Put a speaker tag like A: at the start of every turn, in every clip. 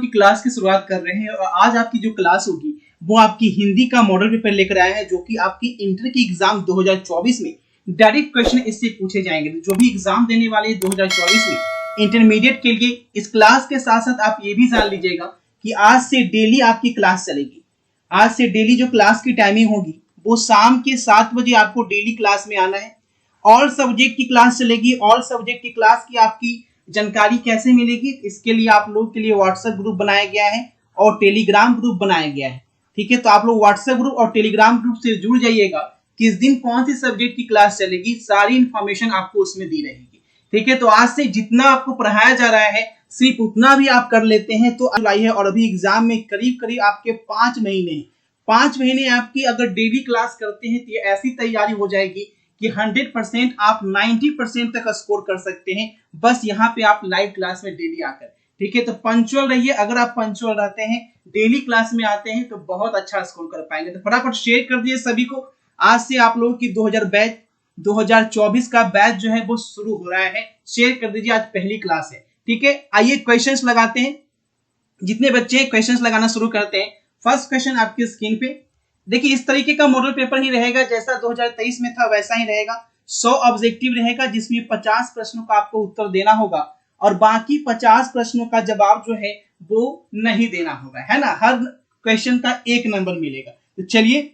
A: की क्लास की शुरुआत कर रहे हैं और आज आपकी जो क्लास होगी वो आपकी हिंदी का मॉडल पेपर लेकर आया है, जो कि आपकी इंटर की एग्जाम 2024 में डायरेक्ट क्वेश्चन इससे पूछे जाएंगे। जो भी एग्जाम देने वाले हैं 2024 में इंटरमीडिएट के लिए, इस क्लास के साथ साथ आप ये भी जान लीजिएगा कि आज से डेली आपकी क्लास चलेगी। आज से डेली जो क्लास की टाइमिंग होगी वो शाम के 7 बजे आपको डेली क्लास में आना है। ऑल सब्जेक्ट की क्लास चलेगी। ऑल सब्जेक्ट की क्लास की आपकी जानकारी कैसे मिलेगी, इसके लिए आप लोग के लिए व्हाट्सएप ग्रुप बनाया गया है और टेलीग्राम ग्रुप बनाया गया है। ठीक है, तो आप लोग व्हाट्सएप ग्रुप और टेलीग्राम ग्रुप से जुड़ जाइएगा। किस दिन कौन सी सब्जेक्ट की क्लास चलेगी, सारी इंफॉर्मेशन आपको उसमें दी रहेगी। ठीक है, तो आज से जितना आपको पढ़ाया जा रहा है सिर्फ उतना भी आप कर लेते हैं तो जुलाई है और अभी एग्जाम में करीब करीब आपके 5 महीने 5 महीने आपकी अगर डेली क्लास करते हैं तो ये ऐसी तैयारी हो जाएगी कि 100% आप 90% तक स्कोर कर सकते हैं, बस यहाँ पे आप लाइव क्लास में डेली आकर। ठीक है, तो पंक्चुअल रहिए। अगर आप पंक्चुअल रहते हैं, डेली क्लास में आते हैं तो बहुत अच्छा स्कोर कर पाएंगे। तो फटाफट शेयर कर दिए सभी को। आज से आप लोगों की 2024 का बैच जो है वो शुरू हो रहा है। शेयर कर दीजिए, आज पहली क्लास है। ठीक है, आइए क्वेश्चंस लगाते हैं। जितने बच्चे क्वेश्चंस लगाना शुरू करते हैं, फर्स्ट क्वेश्चन आपकी स्क्रीन पे देखिए। इस तरीके का मॉडल पेपर ही रहेगा जैसा 2023 में था, वैसा ही रहेगा। 100 ऑब्जेक्टिव रहेगा जिसमें 50 प्रश्नों का आपको उत्तर देना होगा और बाकी 50 प्रश्नों का जवाब जो है वो नहीं देना होगा, है ना। हर क्वेश्चन का 1 नंबर मिलेगा। तो चलिए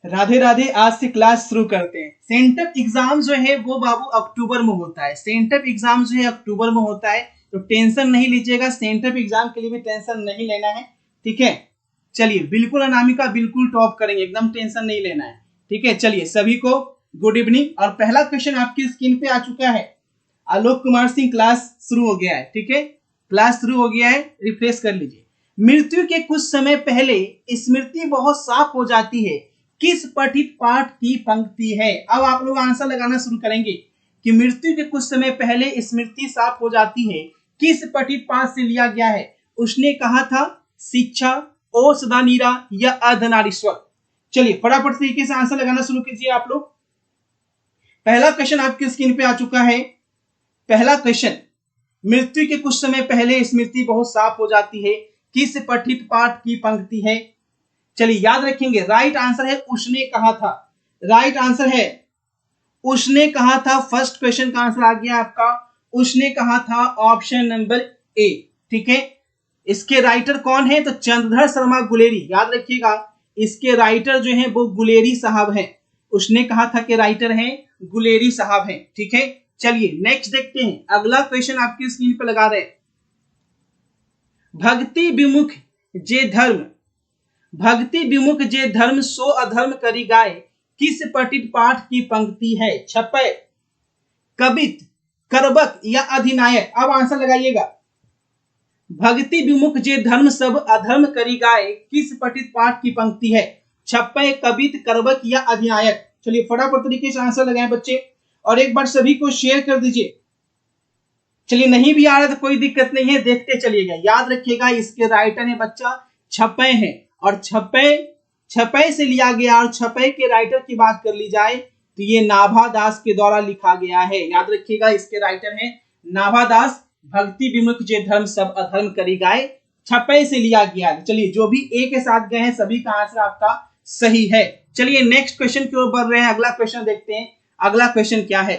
A: राधे राधे, आज से क्लास शुरू करते हैं। सेंटअप एग्जाम जो है वो बाबू अक्टूबर में होता है। सेंटअप एग्जाम जो है अक्टूबर में होता है, तो टेंशन नहीं लीजिएगा। सेंटअप एग्जाम के लिए भी टेंशन नहीं लेना है। ठीक है, चलिए बिल्कुल अनामिका बिल्कुल टॉप करेंगे, एकदम टेंशन नहीं लेना है। ठीक है, चलिए सभी को गुड इवनिंग। और पहला क्वेश्चन आपकी स्क्रीन पे आ चुका है। आलोक कुमार सिंह, क्लास शुरू हो गया है। ठीक है, क्लास शुरू हो गया है, रिफ्रेश कर लीजिए। मृत्यु के कुछ समय पहले स्मृति बहुत साफ हो जाती है, किस पठित पाठ की पंक्ति है। अब आप लोग आंसर लगाना शुरू करेंगे कि मृत्यु के कुछ समय पहले स्मृति साफ हो जाती है, किस पठित पाठ से लिया गया है। उसने कहा था शिक्षा, ओ सदा नीरा या अर्धनारीश्वर। चलिए फटाफट तरीके से आंसर लगाना शुरू कीजिए आप लोग। पहला क्वेश्चन आपकी स्क्रीन पे आ चुका है। पहला क्वेश्चन, मृत्यु के कुछ समय पहले स्मृति बहुत साफ हो जाती है, किस पठित पाठ की पंक्ति है। चलिए याद रखेंगे, राइट आंसर है उसने कहा था। राइट आंसर है उसने कहा था। फर्स्ट क्वेश्चन का आंसर आ गया आपका, उसने कहा था, ऑप्शन नंबर ए। ठीक है, इसके राइटर कौन है तो चंद्रधर शर्मा गुलेरी। याद रखिएगा, इसके राइटर जो हैं वो गुलेरी साहब हैं। उसने कहा था कि राइटर हैं गुलेरी साहब हैं। ठीक है, चलिए नेक्स्ट देखते हैं। अगला क्वेश्चन आपकी स्क्रीन पर लगा रहे, भक्ति विमुख जे धर्म, भक्ति विमुख जे धर्म सो अधर्म करी गाय, किस पठित पाठ की पंक्ति है। छपय, कबित, करबक या अधिनायक। अब आंसर लगाइएगा। भक्ति विमुख जे धर्म सब अधर्म करी गाय, किस पठित पाठ की पंक्ति है। छप्पय, कबित, करबक या अधिनायक। चलिए फटाफट तरीके से आंसर लगाएं बच्चे और एक बार सभी को शेयर कर दीजिए। चलिए नहीं भी आ रहा तो कोई दिक्कत नहीं है, देखते चलिएगा। याद रखिएगा, इसके राइटर है बच्चा छपय है और छपय से लिया गया। और छपय के राइटर की बात कर ली जाए तो ये नाभा दास के द्वारा लिखा गया है। याद रखिएगा, इसके राइटर है नाभा दास। भक्ति विमुख जे धर्म सब अधर्म करी गाय, छपय से लिया गया। चलिए जो भी ए के साथ गए हैं सभी का आंसर आपका सही है। चलिए नेक्स्ट क्वेश्चन की ओर बढ़ रहे हैं। अगला क्वेश्चन देखते हैं। अगला क्वेश्चन क्या है,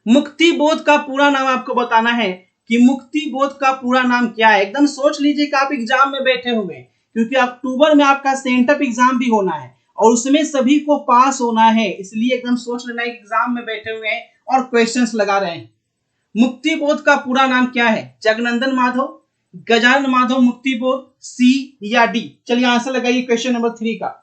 A: मुक्ति बोध का पूरा नाम आपको बताना है कि मुक्ति बोध का पूरा नाम क्या है। एकदम सोच लीजिए कि आप एग्जाम में बैठे हुए हैं, क्योंकि अक्टूबर में आपका सेंटअप एग्जाम भी होना है और उसमें सभी को पास होना है, इसलिए एकदम सोच लेना है एग्जाम में बैठे हुए हैं और क्वेश्चंस लगा रहे हैं। मुक्ति बोध का पूरा नाम क्या है। जगनंदन माधव, गजानन माधव मुक्ति बोध, सी या डी। चलिए आंसर लगाइए क्वेश्चन नंबर 3 का।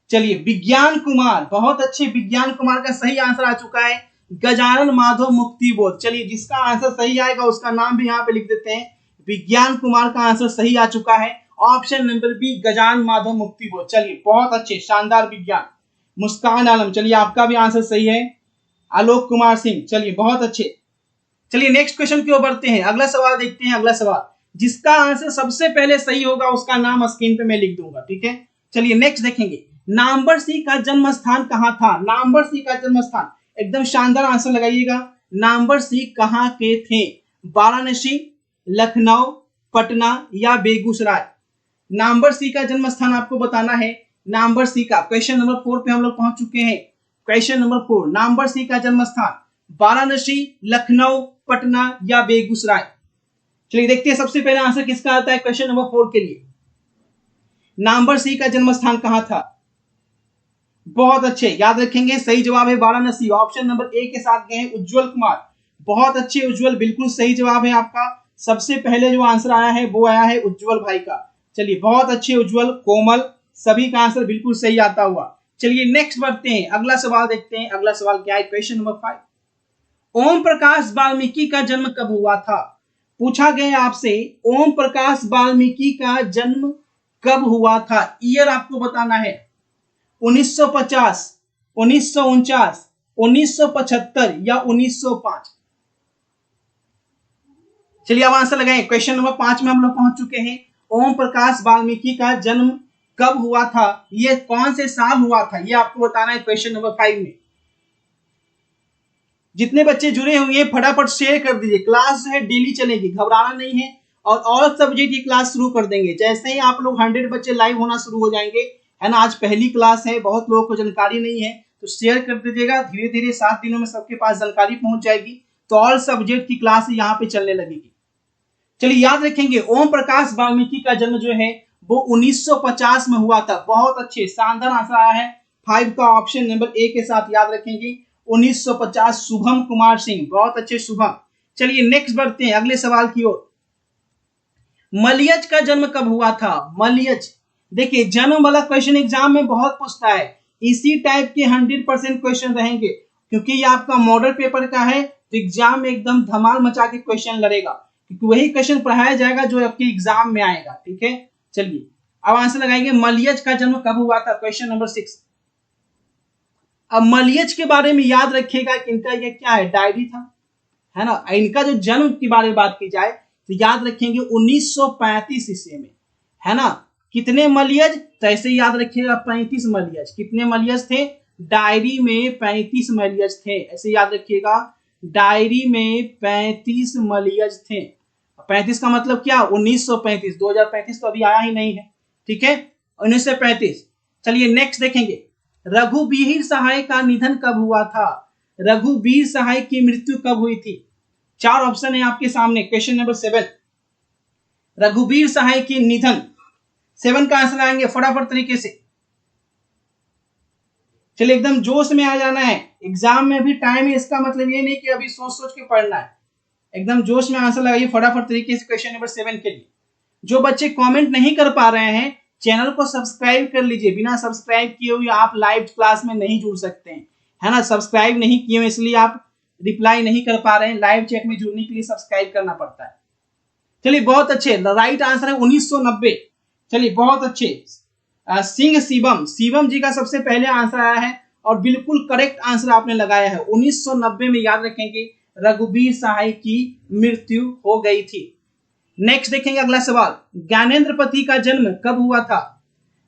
A: चलिए विज्ञान कुमार, बहुत अच्छे, विज्ञान कुमार का सही आंसर आ चुका है गजानन माधव मुक्ति बोध। चलिए जिसका आंसर सही आएगा उसका नाम भी यहाँ पे लिख देते हैं। विज्ञान कुमार का आंसर सही आ चुका है, option number B Gajanan Madhav Muktibodh. चलिए बहुत अच्छे, शानदार विज्ञान। मुस्कान आलम, चलिए आपका भी आंसर सही है। आलोक कुमार सिंह, चलिए बहुत अच्छे। चलिए नेक्स्ट क्वेश्चन की ओर बढ़ते हैं। अगला सवाल देखते हैं। अगला सवाल, जिसका आंसर सबसे पहले सही होगा उसका नाम स्क्रीन पे मैं लिख दूंगा। ठीक है, चलिए नेक्स्ट देखेंगे। नामवर सिंह का जन्म स्थान कहाँ था। नामवर सिंह का जन्म स्थान, एकदम शानदार आंसर लगाइएगा। नामवर सिंह कहाँ के थे। वाराणसी, लखनऊ, पटना या बेगूसराय। नंबर सी का जन्म स्थान आपको बताना है। नंबर सी का क्वेश्चन नंबर 4 पे हम लोग पहुंच चुके हैं। क्वेश्चन नंबर 4, नंबर सी का जन्म स्थान वाराणसी, लखनऊ, पटना या बेगूसराय। चलिए देखते हैं सबसे पहले आंसर किसका आता है क्वेश्चन नंबर 4 के लिए। नंबर सी का जन्म स्थान कहां था? बहुत अच्छे, याद रखेंगे सही जवाब है वाराणसी। ऑप्शन नंबर ए के साथ गए हैं उज्जवल कुमार। बहुत अच्छे उज्जवल, बिल्कुल सही जवाब है आपका। सबसे पहले जो आंसर आया है वो आया है उज्जवल भाई का। चलिए बहुत अच्छे उज्जवल, कोमल, सभी का आंसर बिल्कुल सही आता हुआ। चलिए नेक्स्ट बढ़ते हैं, अगला सवाल देखते हैं। अगला सवाल क्या है? क्वेश्चन नंबर 5, ओम प्रकाश वाल्मीकि का जन्म कब हुआ था? पूछा गया आपसे ओम प्रकाश वाल्मीकि का जन्म कब हुआ था। ईयर आपको बताना है। 1950, 1949, 1975 या 1905। चलिए अब आंसर लगाएं। क्वेश्चन नंबर 5 में हम लोग पहुंच चुके हैं। ओम प्रकाश वाल्मीकि का जन्म कब हुआ था, ये कौन से साल हुआ था, ये आपको बताना है क्वेश्चन नंबर 5 में। जितने बच्चे जुड़े हुए हैं फटाफट शेयर कर दीजिए। क्लास जो है डेली चलेगी, घबराना नहीं है। और ऑल सब्जेक्ट की क्लास शुरू कर देंगे जैसे ही आप लोग 100 बच्चे लाइव होना शुरू हो जाएंगे, है ना। आज पहली क्लास है, बहुत लोगों को जानकारी नहीं है, तो शेयर कर दीजिएगा। धीरे धीरे 7 दिनों में सबके पास जानकारी पहुंच जाएगी, तो ऑल सब्जेक्ट की क्लास यहाँ पे चलने लगेगी। चलिए याद रखेंगे ओम प्रकाश वाल्मीकि का जन्म जो है वो 1950 में हुआ था। बहुत अच्छे, शानदार आंसर आया है 5 का ऑप्शन नंबर ए के साथ। याद रखेंगे 1950। शुभम कुमार सिंह, बहुत अच्छे शुभम। चलिए नेक्स्ट बढ़ते हैं अगले सवाल की ओर। मलयज का जन्म कब हुआ था? मलयज, देखिए जन्म वाला क्वेश्चन एग्जाम में बहुत पूछता है। इसी टाइप के 100% क्वेश्चन रहेंगे, क्योंकि ये आपका मॉडल पेपर का है, तो एग्जाम में एकदम धमाल मचा के क्वेश्चन लड़ेगा, क्योंकि वही क्वेश्चन पढ़ाया जाएगा जो आपके एग्जाम में आएगा। ठीक है, चलिए अब आंसर लगाएंगे। मलयज का जन्म कब हुआ था? Question number 6। अब मलयज के बारे में याद रखिएगा कि इनका ये क्या है, डायरी था, है ना। इनका जो जन्म के बारे में बात की जाए तो याद रखेंगे 1935 ईस्वी में, है ना। कितने मलयज? तो ऐसे याद रखिएगा 35 मलयज। कितने मलयज थे? डायरी में 35 मलयज थे, ऐसे याद रखिएगा। डायरी में 35 मलयज थे। 35 का मतलब क्या? 1935। 2035 तो अभी आया ही नहीं है, ठीक है, 1935। चलिए नेक्स्ट देखेंगे। रघुवीर सहाय का निधन कब हुआ था? रघुवीर सहाय की मृत्यु कब हुई थी? 4 ऑप्शन है आपके सामने। क्वेश्चन नंबर 7, रघुवीर सहाय की निधन। 7 का आंसर आएंगे फटाफट तरीके से। चलिए एकदम जोश में आ जाना है, एग्जाम में भी टाइम है, इसका मतलब ये नहीं कि अभी सोच सोच के पढ़ना है। एकदम जोश में आंसर लगाइए फटाफट तरीके से क्वेश्चन नंबर 7 के लिए। जो बच्चे कमेंट नहीं कर पा रहे हैं, चैनल को सब्सक्राइब कर लीजिए। बिना सब्सक्राइब किए हुए आप लाइव क्लास में नहीं जुड़ सकते हैं, है ना। सब्सक्राइब नहीं किए हुए इसलिए आप रिप्लाई नहीं कर पा रहे हैं। लाइव चैट में जुड़ने के लिए सब्सक्राइब करना पड़ता है। चलिए बहुत अच्छे, राइट आंसर है 1990। चलिए बहुत अच्छे। सिंह शिवम, शिवम जी का सबसे पहले आंसर आया है और बिल्कुल करेक्ट आंसर आपने लगाया है। 1990 में याद रखेंगे रघुवीर सहाय की मृत्यु हो गई थी। नेक्स्ट देखेंगे अगला सवाल। ज्ञानेंद्रपति का जन्म कब हुआ था?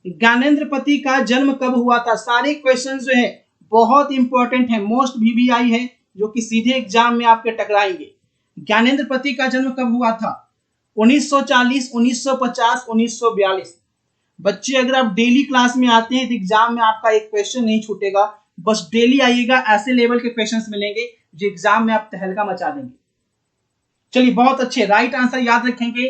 A: ज्ञानेंद्रपति का जन्म कब हुआ था? सारे क्वेश्चंस जो है बहुत इंपॉर्टेंट है, मोस्ट वीवीआई है, जो कि सीधे एग्जाम में आपके टकराएंगे। ज्ञानेंद्रपति का जन्म कब हुआ था? 1940, 1950, 1942। बच्चे अगर आप डेली क्लास में आते हैं तो एग्जाम में आपका एक क्वेश्चन नहीं छूटेगा। बस डेली आइएगा, ऐसे लेवल के क्वेश्चंस मिलेंगे जो एग्जाम में आप तहलका मचा देंगे। चलिए बहुत अच्छे, राइट आंसर याद रखेंगे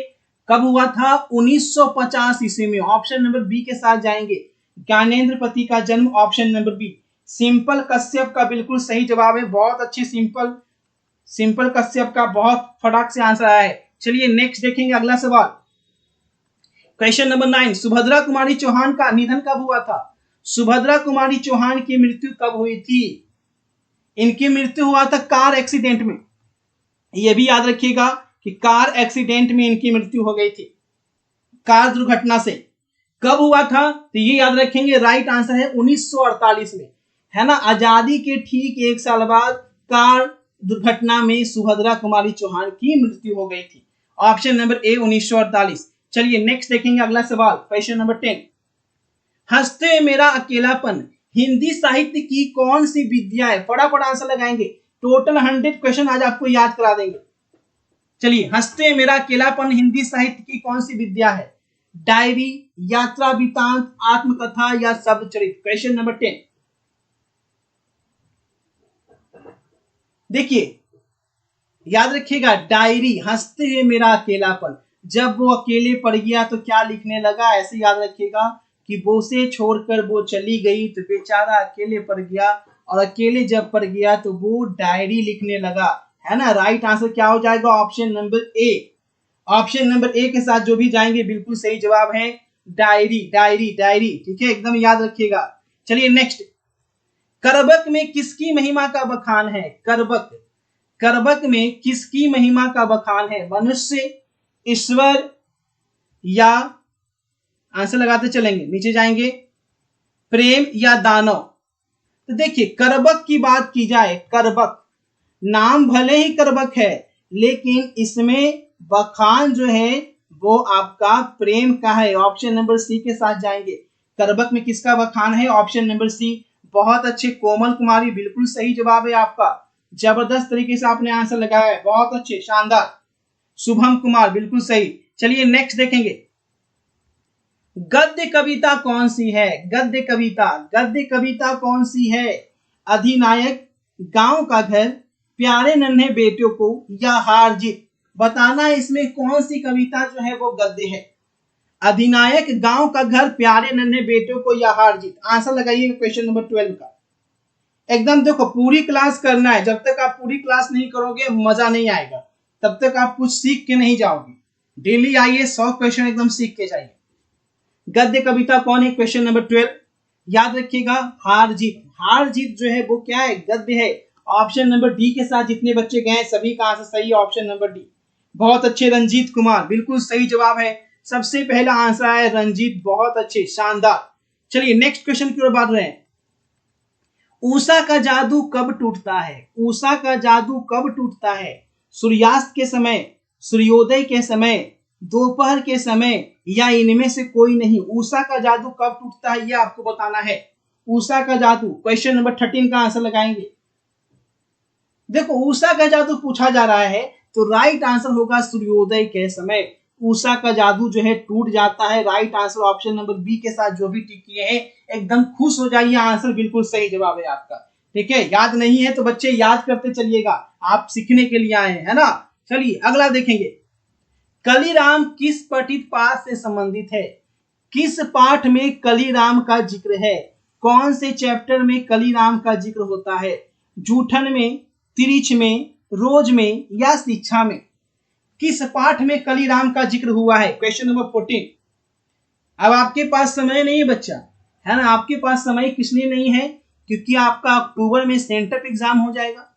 A: कब हुआ था? 1950 ईस्वी में। ऑप्शन नंबर बी के साथ जाएंगे। ज्ञानेंद्रपति का जन्म option number B. Simple Kashyap का बिल्कुल सही जवाब है। बहुत अच्छे, सिंपल कश्यप का बहुत फटाक से आंसर आया है। चलिए नेक्स्ट देखेंगे अगला सवाल। क्वेश्चन नंबर 9, सुभद्रा कुमारी चौहान का निधन कब हुआ था? सुभद्रा कुमारी चौहान की मृत्यु कब हुई थी? इनकी मृत्यु हुआ था कार एक्सीडेंट में। यह भी याद रखिएगा कि कार एक्सीडेंट में इनकी मृत्यु हो गई थी, कार दुर्घटना से। कब हुआ था? तो ये याद रखेंगे, राइट आंसर है 1948 में, है ना। आजादी के ठीक 1 साल बाद कार दुर्घटना में सुभद्रा कुमारी चौहान की मृत्यु हो गई थी। ऑप्शन नंबर ए 1948। चलिए नेक्स्ट देखेंगे अगला सवाल। क्वेश्चन नंबर 10, हंसते मेरा अकेलापन हिंदी साहित्य की कौन सी विद्या है? फटाफट आंसर लगाएंगे। टोटल 100 क्वेश्चन आज आपको याद करा देंगे। चलिए, हंसते मेरा अकेलापन हिंदी साहित्य की कौन सी विद्या है? डायरी, यात्रा वृतांत, आत्मकथा या शब्द चरित्र? Question number 10। देखिए, याद रखिएगा, डायरी, हंसते हुए मेरा अकेलापन, जब वो अकेले पड़ गया तो क्या लिखने लगा? ऐसे याद रखिएगा कि वो से छोड़कर वो चली गई तो बेचारा अकेले पड़ गया, और अकेले जब पड़ गया तो वो डायरी लिखने लगा, है ना। राइट आंसर क्या हो जाएगा? Option number A. Option number A के साथ जो भी जाएंगे बिल्कुल सही जवाब है डायरी, डायरी, डायरी। ठीक है, एकदम याद रखिएगा। चलिए नेक्स्ट, करबक में किसकी महिमा का बखान है? करबक, करबक में किसकी महिमा का बखान है? मनुष्य, ईश्वर, या आंसर लगाते चलेंगे, नीचे जाएंगे, प्रेम या दानव? तो देखिए, करबक की बात की जाए, करबक नाम भले ही करबक है, लेकिन इसमें बखान जो है वो आपका प्रेम का है। ऑप्शन नंबर सी के साथ जाएंगे। करबक में किसका बखान है? Option number C. बहुत अच्छे कोमल कुमारी, बिल्कुल सही जवाब है आपका। जबरदस्त तरीके से आपने आंसर लगाया है, बहुत अच्छे, शानदार। शुभम कुमार, बिल्कुल सही। चलिए नेक्स्ट देखेंगे, गद्य कविता कौन सी है? गद्य कविता, गद्य कविता कौन सी है? अधिनायक, गांव का घर, प्यारे नन्हे बेटियों को, या हार जीत? बताना है इसमें कौन सी कविता जो है वो गद्य है। अधिनायक, गांव का घर, प्यारे नन्हे बेटियों को, या हार जीत? आंसर लगाइए क्वेश्चन नंबर 12 का। एकदम देखो, पूरी क्लास करना है, जब तक आप पूरी क्लास नहीं करोगे मजा नहीं आएगा, तब तक आप कुछ सीख के नहीं जाओगे। डेली आइए, 100 क्वेश्चन एकदम सीख के जाइए। गद्य कविता कौन है? क्वेश्चन नंबर 12 याद रखिएगा, हार जीत। हार जीत जो है वो क्या है? गद्य है। ऑप्शन नंबर डी के साथ जितने बच्चे गए सभी का आंसर सही है, ऑप्शन नंबर डी। बहुत अच्छे, रंजीत कुमार, बिल्कुल सही जवाब है। सबसे पहला आंसर है रंजीत, बहुत अच्छे, शानदार। चलिए नेक्स्ट क्वेश्चन की ओर बढ़ रहे हैं। उषा का जादू कब टूटता है? उषा का जादू कब टूटता है? सूर्यास्त के समय, सूर्योदय के समय, दोपहर के समय, या इनमें से कोई नहीं? उषा का जादू कब टूटता है ये आपको बताना है। उषा का जादू, क्वेश्चन नंबर 13 का आंसर लगाएंगे। देखो, उषा का जादू पूछा जा रहा है तो राइट आंसर होगा सूर्योदय के समय उषा का जादू जो है टूट जाता है। Right answer option number B के साथ जो भी टिक किए हैं एकदम खुश हो जाइए, आंसर बिल्कुल सही जवाब है आपका। ठीक है, याद नहीं है तो बच्चे याद करते चलिएगा, आप सीखने के लिए आए हैं, है ना। चलिए अगला देखेंगे, कलीराम किस पठित पाठ से संबंधित है? किस पाठ में कलीराम का जिक्र है? कौन से चैप्टर में कलीराम का जिक्र होता है? जूठन में, तिरिच में, रोज में, या शिक्षा में? किस पाठ में कलीराम का जिक्र हुआ है? Question number 14। अब आपके पास समय नहीं है बच्चा, है ना। आपके पास समय किस लिए नहीं है? क्योंकि आपका अक्टूबर में सेंटर एग्जाम हो जाएगा,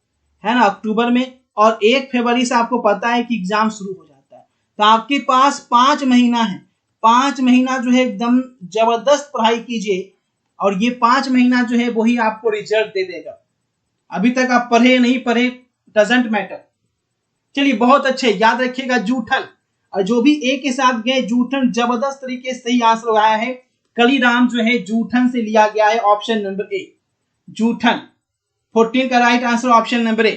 A: है ना, अक्टूबर में, और 1 फरवरी से आपको पता है कि एग्जाम शुरू हो जाता है। तो आपके पास 5 महीना है। 5 महीना जो है एकदम जबरदस्त पढ़ाई कीजिए, और ये 5 महीना जो है वही आपको रिजल्ट दे देगा। अभी तक आप पढ़े नहीं पढ़े डजंट मैटर। चलिए बहुत अच्छे, याद रखिएगा जूठन, और जो भी ए के साथ गए जूठन जबरदस्त तरीके से सही आंसर लगाया है। कलीराम जो है जूठन से लिया गया है, ऑप्शन नंबर ए, जूठन। 14 का राइट आंसर ऑप्शन नंबर ए।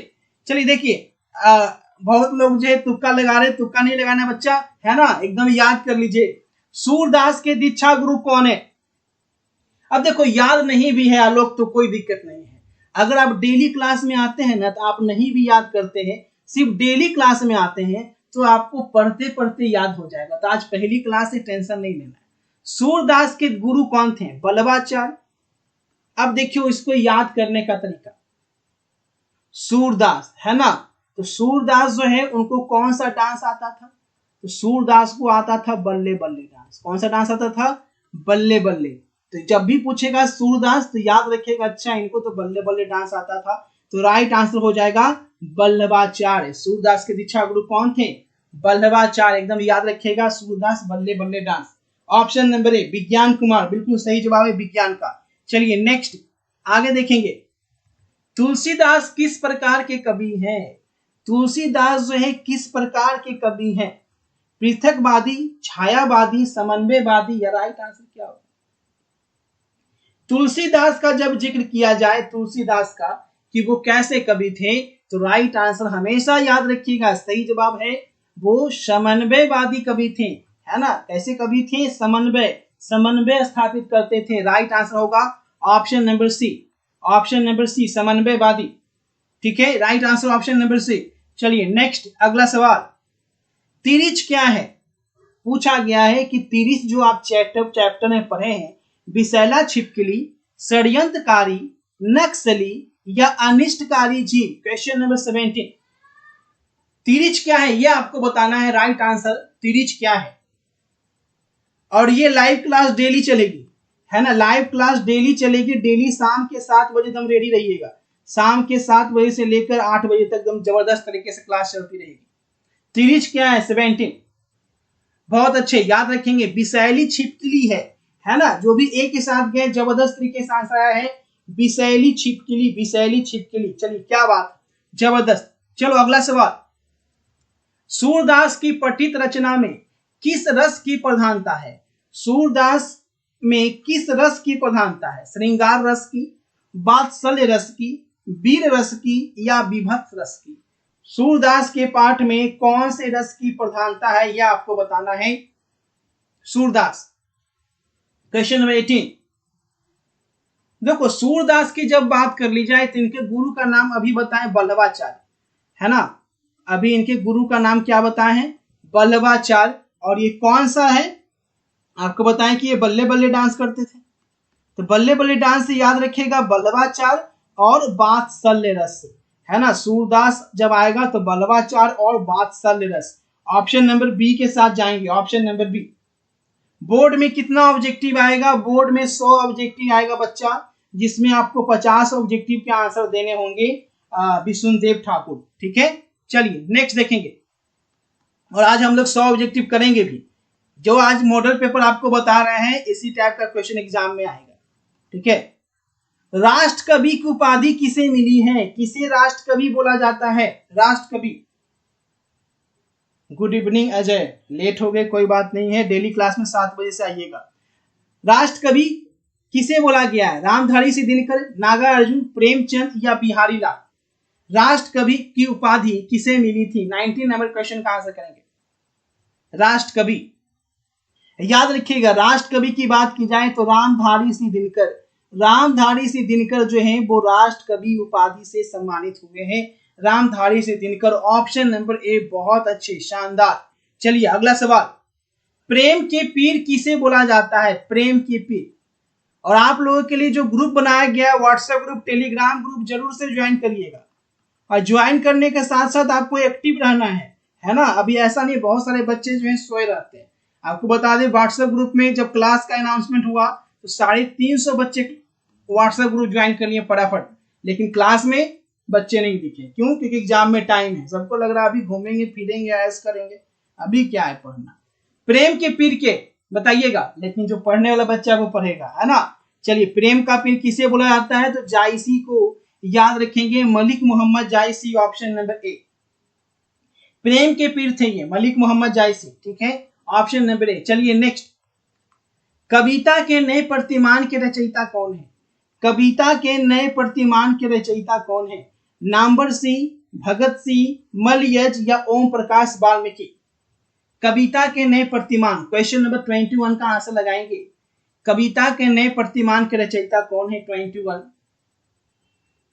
A: चलिए देखिए, बहुत लोग जो है तुक्का लगा रहे, तुक्का नहीं लगाना बच्चा, है ना, एकदम याद कर लीजिए। सूरदास के दीक्षा गुरु कौन है? अब देखो, याद नहीं भी है आलोक तो कोई दिक्कत नहीं है। अगर आप डेली क्लास में आते हैं ना तो आप नहीं भी याद करते हैं, सिर्फ डेली क्लास में आते हैं तो आपको पढ़ते पढ़ते याद हो जाएगा। तो आज पहली क्लास से टेंशन नहीं लेना है। सूरदास के गुरु कौन थे? वल्लभाचार्य। अब देखियो इसको याद करने का तरीका, सूरदास, है ना, तो सूरदास जो है उनको कौन सा डांस आता था? तो सूरदास को आता था बल्ले बल्ले डांस। कौन सा डांस आता था? बल्ले बल्ले। तो जब भी पूछेगा सूरदास तो याद रखिएगा, अच्छा इनको तो बल्ले बल्ले डांस आता था। तो राइट आंसर हो जाएगा वल्लभाचार्य। सूरदास के दीक्षा गुरु कौन थे? वल्लभाचार्य। एकदम याद रखिएगा, सूरदास बल्ले बल्ले डांस। ऑप्शन नंबर ए, विज्ञान कुमार, बिल्कुल सही जवाब है विज्ञान का। चलिए नेक्स्ट आगे देखेंगे, तुलसीदास किस प्रकार के कवि हैं? तुलसीदास जो है किस प्रकार के कवि हैं? पृथकवादी, छायावादी, समन्वयवादी, या राइट आंसर क्या होगा? तुलसीदास का जब जिक्र किया जाए तुलसीदास का कि वो कैसे कवि थे, तो राइट आंसर हमेशा याद रखिएगा, सही जवाब है वो समन्वयवादी कवि थे, है ना। कैसे कवि थे? समन्वय स्थापित करते थे। राइट आंसर होगा option number C, option number C समन्वयवादी। ठीक है, right answer option number C. चलिए नेक्स्ट अगला सवाल, तिरिच क्या है? पूछा गया है कि तिरिच जो आप चैप्टर में पढ़े हैं, विषैला छिपकली, षड्यंत्रकारी, नक्सली या अनिष्टकारी जीव। क्वेश्चन नंबर 17, तिरिच क्या है ये आपको बताना है। राइट आंसर तिरिच क्या है। और ये लाइव क्लास डेली चलेगी, है ना, लाइव क्लास डेली चलेगी। डेली शाम के 7 बजे एकदम रेडी रहिएगा। शाम के 7 बजे से लेकर 8 बजे तक एकदम जबरदस्त तरीके से क्लास चलती रहेगी। तिरिच क्या है? 17, बहुत अच्छे, याद रखेंगे। विषैली छिपकली है ना। जो भी एक के साथ गए जबरदस्त तरीके से आंसर आया है, विषैली छिपकली, विषैली छिपकली। चलिए क्या बात, जबरदस्त। चलो अगला सवाल, सूरदास की पठित रचना में किस रस की प्रधानता है? सूरदास में किस रस की प्रधानता है? श्रृंगार रस की, वात्सल्य रस की, वीर रस की या विभत्स रस की? सूरदास के पाठ में कौन से रस की प्रधानता है यह आपको बताना है। Surdas, question number 18। देखो सूरदास की जब बात कर ली जाए तो इनके गुरु का नाम अभी बताएं, वल्लभाचार्य, है ना। अभी इनके गुरु का नाम क्या बताए हैं? वल्लभाचार्य। और ये कौन सा है आपको बताएं कि ये बल्ले बल्ले डांस करते थे। तो बल्ले बल्ले डांस से याद रखिएगा वल्लभाचार्य और वात्सल्य रस, है ना। सूरदास जब आएगा तो वल्लभाचार्य और वात्सल्य रस। ऑप्शन नंबर बी के साथ जाएंगे, ऑप्शन नंबर बी। बोर्ड में कितना ऑब्जेक्टिव आएगा? बोर्ड में 100 ऑब्जेक्टिव आएगा बच्चा, जिसमें आपको 50 ऑब्जेक्टिव के आंसर देने होंगे विष्णुदेव ठाकुर। ठीक है, चलिए नेक्स्ट देखेंगे। और आज हम लोग 100 ऑब्जेक्टिव करेंगे भी। जो आज मॉडल पेपर आपको बता रहे हैं इसी टाइप का क्वेश्चन एग्जाम में आएगा। ठीक है, राष्ट्र कवि की उपाधि किसे मिली है? किसे राष्ट्र कवि बोला जाता है? राष्ट्र कवि। गुड इवनिंग अजय, लेट हो गए कोई बात नहीं है, डेली क्लास में 7 बजे से आइएगा। राष्ट्र कवि किसे बोला गया है? रामधारी सिंह दिनकर, नागार्जुन, प्रेमचंद या बिहारी लाल? राष्ट्र कवि की उपाधि किसे मिली थी? 19 नंबर क्वेश्चन का आंसर करेंगे। राष्ट्र कवि, याद रखिएगा, राष्ट्र कवि की बात की जाए तो रामधारी सिंह दिनकर, रामधारी सिंह दिनकर जो है वो राष्ट्र कवि उपाधि से सम्मानित हुए हैं। रामधारी सिंह दिनकर, ऑप्शन नंबर ए, बहुत अच्छे, शानदार। चलिए अगला सवाल, प्रेम के पीर किसे बोला जाता है? प्रेम के पीर। और आप लोगों के लिए जो ग्रुप बनाया गया है, व्हाट्सएप ग्रुप, टेलीग्राम ग्रुप, जरूर से ज्वाइन करिएगा। और ज्वाइन करने के साथ साथ आपको एक्टिव रहना है ना। अभी ऐसा नहीं, बहुत सारे बच्चे जो है सोए रहते हैं। आपको बता दें व्हाट्सएप ग्रुप में जब क्लास का अनाउंसमेंट हुआ तो 350 बच्चे व्हाट्सएप ग्रुप ज्वाइन कर लिए फटाफट, लेकिन क्लास में बच्चे नहीं दिखे। क्यों? क्योंकि एग्जाम में टाइम है। सबको लग रहा है अभी घूमेंगे फिरेंगे, ऐश करेंगे, अभी क्या है पढ़ना। प्रेम के पीर के बताइएगा, लेकिन जो पढ़ने वाला बच्चा वो पढ़ेगा, है ना। चलिए, प्रेम का पीर किसे बोला जाता है? तो जायसी को याद रखेंगे, मलिक मोहम्मद जायसी, ऑप्शन नंबर ए। प्रेम के पीर थे ये मलिक मोहम्मद जायसी। ठीक है, ऑप्शन नंबर ए। चलिए नेक्स्ट, कविता के नए प्रतिमान के रचयिता कौन है? कविता के नए प्रतिमान के रचयिता कौन है? नामवर सिंह, भगत सिंह, मलयज या ओम प्रकाश वाल्मीकि? कविता के नए प्रतिमान, क्वेश्चन नंबर 21 का आंसर लगाएंगे। कविता के नए प्रतिमान के रचयिता कौन है? 21।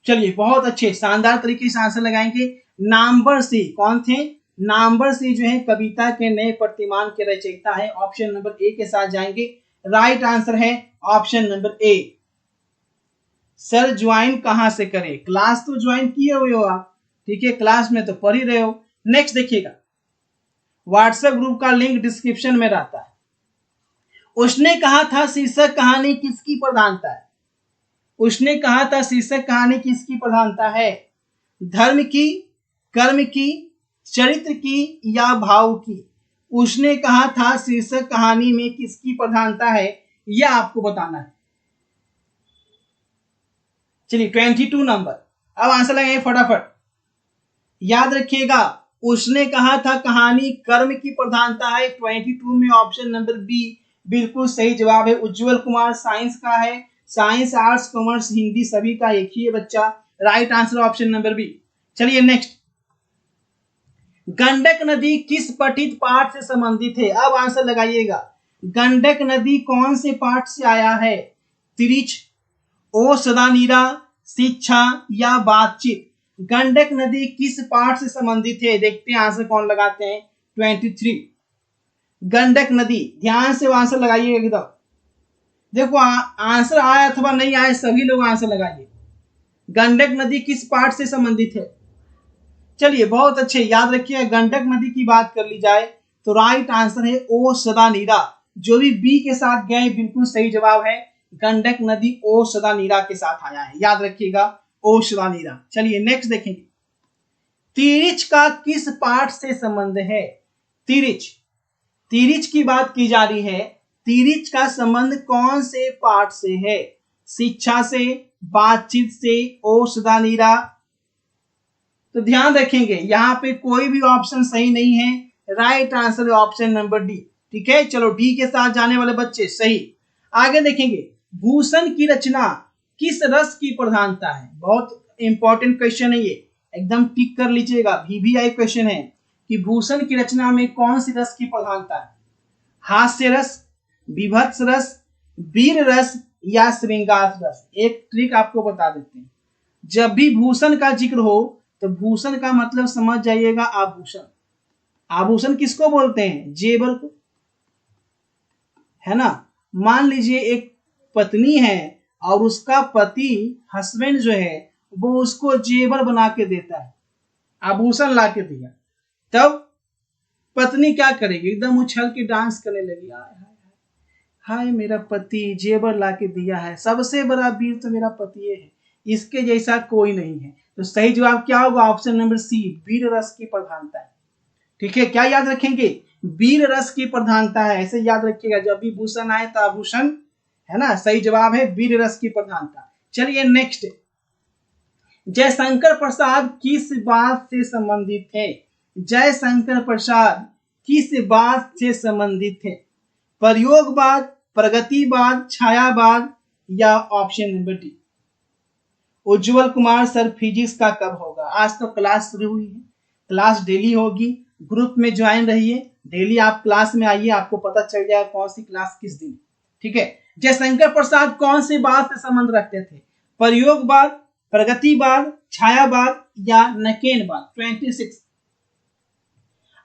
A: चलिए बहुत अच्छे, शानदार तरीके से आंसर लगाएंगे। नामवर सिंह। कौन थे? नामवर सिंह जो है कविता के नए प्रतिमान के रचयिता है। ऑप्शन नंबर ए के साथ जाएंगे। राइट आंसर है ऑप्शन नंबर ए। सर ज्वाइन कहां से करें? क्लास तो ज्वाइन किए हुए हो आप, ठीक है, क्लास में तो पढ़ ही रहे हो। नेक्स्ट देखिएगा, व्हाट्सएप ग्रुप का लिंक डिस्क्रिप्शन में रहता है। उसने कहा था शीर्षक कहानी किसकी प्रधानता है? उसने कहा था शीर्षक कहानी किसकी प्रधानता है? धर्म की, कर्म की, चरित्र की या भाव की? उसने कहा था शीर्षक कहानी में किसकी प्रधानता है, यह आपको बताना है। चलिए 22 नंबर, अब आंसर लगाएंगे फटाफट। याद रखिएगा, उसने कहा था कहानी कर्म की प्रधानता है। 22 में ऑप्शन नंबर बी बिल्कुल सही जवाब है। उज्जवल कुमार साइंस का है, साइंस, आर्ट्स, कॉमर्स, हिंदी सभी का एक ही है बच्चा। Right answer option number B. चलिए नेक्स्ट, गंडक नदी किस पठित पाठ से संबंधित है? अब आंसर लगाइएगा। गंडक नदी कौन से पाठ से आया है? तिरिच, ओ सदा नीरा, शिक्षा या बातचीत? गंडक नदी किस पाठ से संबंधित है? देखते हैं आंसर कौन लगाते हैं। 23 गंडक नदी, ध्यान से आंसर लगाइएगा एकदम। देखो आंसर आए अथवा नहीं आए, सभी लोग आंसर लगाइए। गंडक नदी किस पाठ से संबंधित है? चलिए बहुत अच्छे, याद रखिए गंडक नदी की बात कर ली जाए तो राइट आंसर है ओ सदा नीरा। जो भी बी के साथ गए बिल्कुल सही जवाब है। गंडक नदी ओ सदा नीरा के साथ आया है, याद रखिएगा ओ सदा नीरा। चलिए नेक्स्ट देखेंगे। तिरिच का किस पाठ से संबंध है? तिरिच, तिरिच की बात की जा रही है। तिरिच का संबंध कौन से पाठ से है? शिक्षा से, बातचीत से, ओ सदा नीरा? तो ध्यान रखेंगे यहाँ पे कोई भी ऑप्शन सही नहीं है। राइट आंसर है ऑप्शन नंबर डी। ठीक है, चलो डी के साथ जाने वाले बच्चे सही। आगे देखेंगे, भूषण की रचना किस रस की प्रधानता है? बहुत इंपॉर्टेंट क्वेश्चन है ये, एकदम टिक कर लीजिएगा। VVI क्वेश्चन है कि भूषण की रचना में कौन सी रस की प्रधानता है? हास्य रस, विभत्स रस, वीर रस या श्रृंगार रस? एक ट्रिक आपको बता देते हैं, जब भी भूषण का जिक्र हो तो भूषण का मतलब समझ जाइएगा आभूषण। आभूषण किसको बोलते हैं? जेवर को, है ना। मान लीजिए एक पत्नी है और उसका पति हस्बैंड जो है वो उसको जेवर बना के देता है, आभूषण ला के दिया, तब पत्नी क्या करेगी? एकदम उछल के डांस करने लगी, हाय हाय हाय मेरा पति जेवर ला के दिया है, सबसे बड़ा वीर तो मेरा पति है, इसके जैसा कोई नहीं है। तो सही जवाब क्या होगा? ऑप्शन नंबर सी, वीर रस की प्रधानता है। ठीक है, क्या याद रखेंगे? वीर रस की प्रधानता है, ऐसे याद रखिएगा। जब भी भूषण आए तो आभूषण, है ना। सही जवाब है वीर रस की प्रधानता। चलिए नेक्स्ट, जयशंकर प्रसाद किस बात से संबंधित है? जयशंकर प्रसाद किस बात से संबंधित है? प्रयोगवाद, प्रगतिवाद, छायावाद या ऑप्शन नंबर डी? उज्जवल कुमार सर फिजिक्स का कब होगा? आज तो क्लास शुरू हुई है, क्लास डेली होगी, ग्रुप में ज्वाइन रहिए, डेली आप क्लास में आइए, आपको पता चल जाएगा कौन सी क्लास किस दिन। ठीक है, जयशंकर प्रसाद कौन सी बात से संबंध रखते थे? प्रयोगवाद, प्रगतिवाद, छायावाद या नकेनवाद? 26।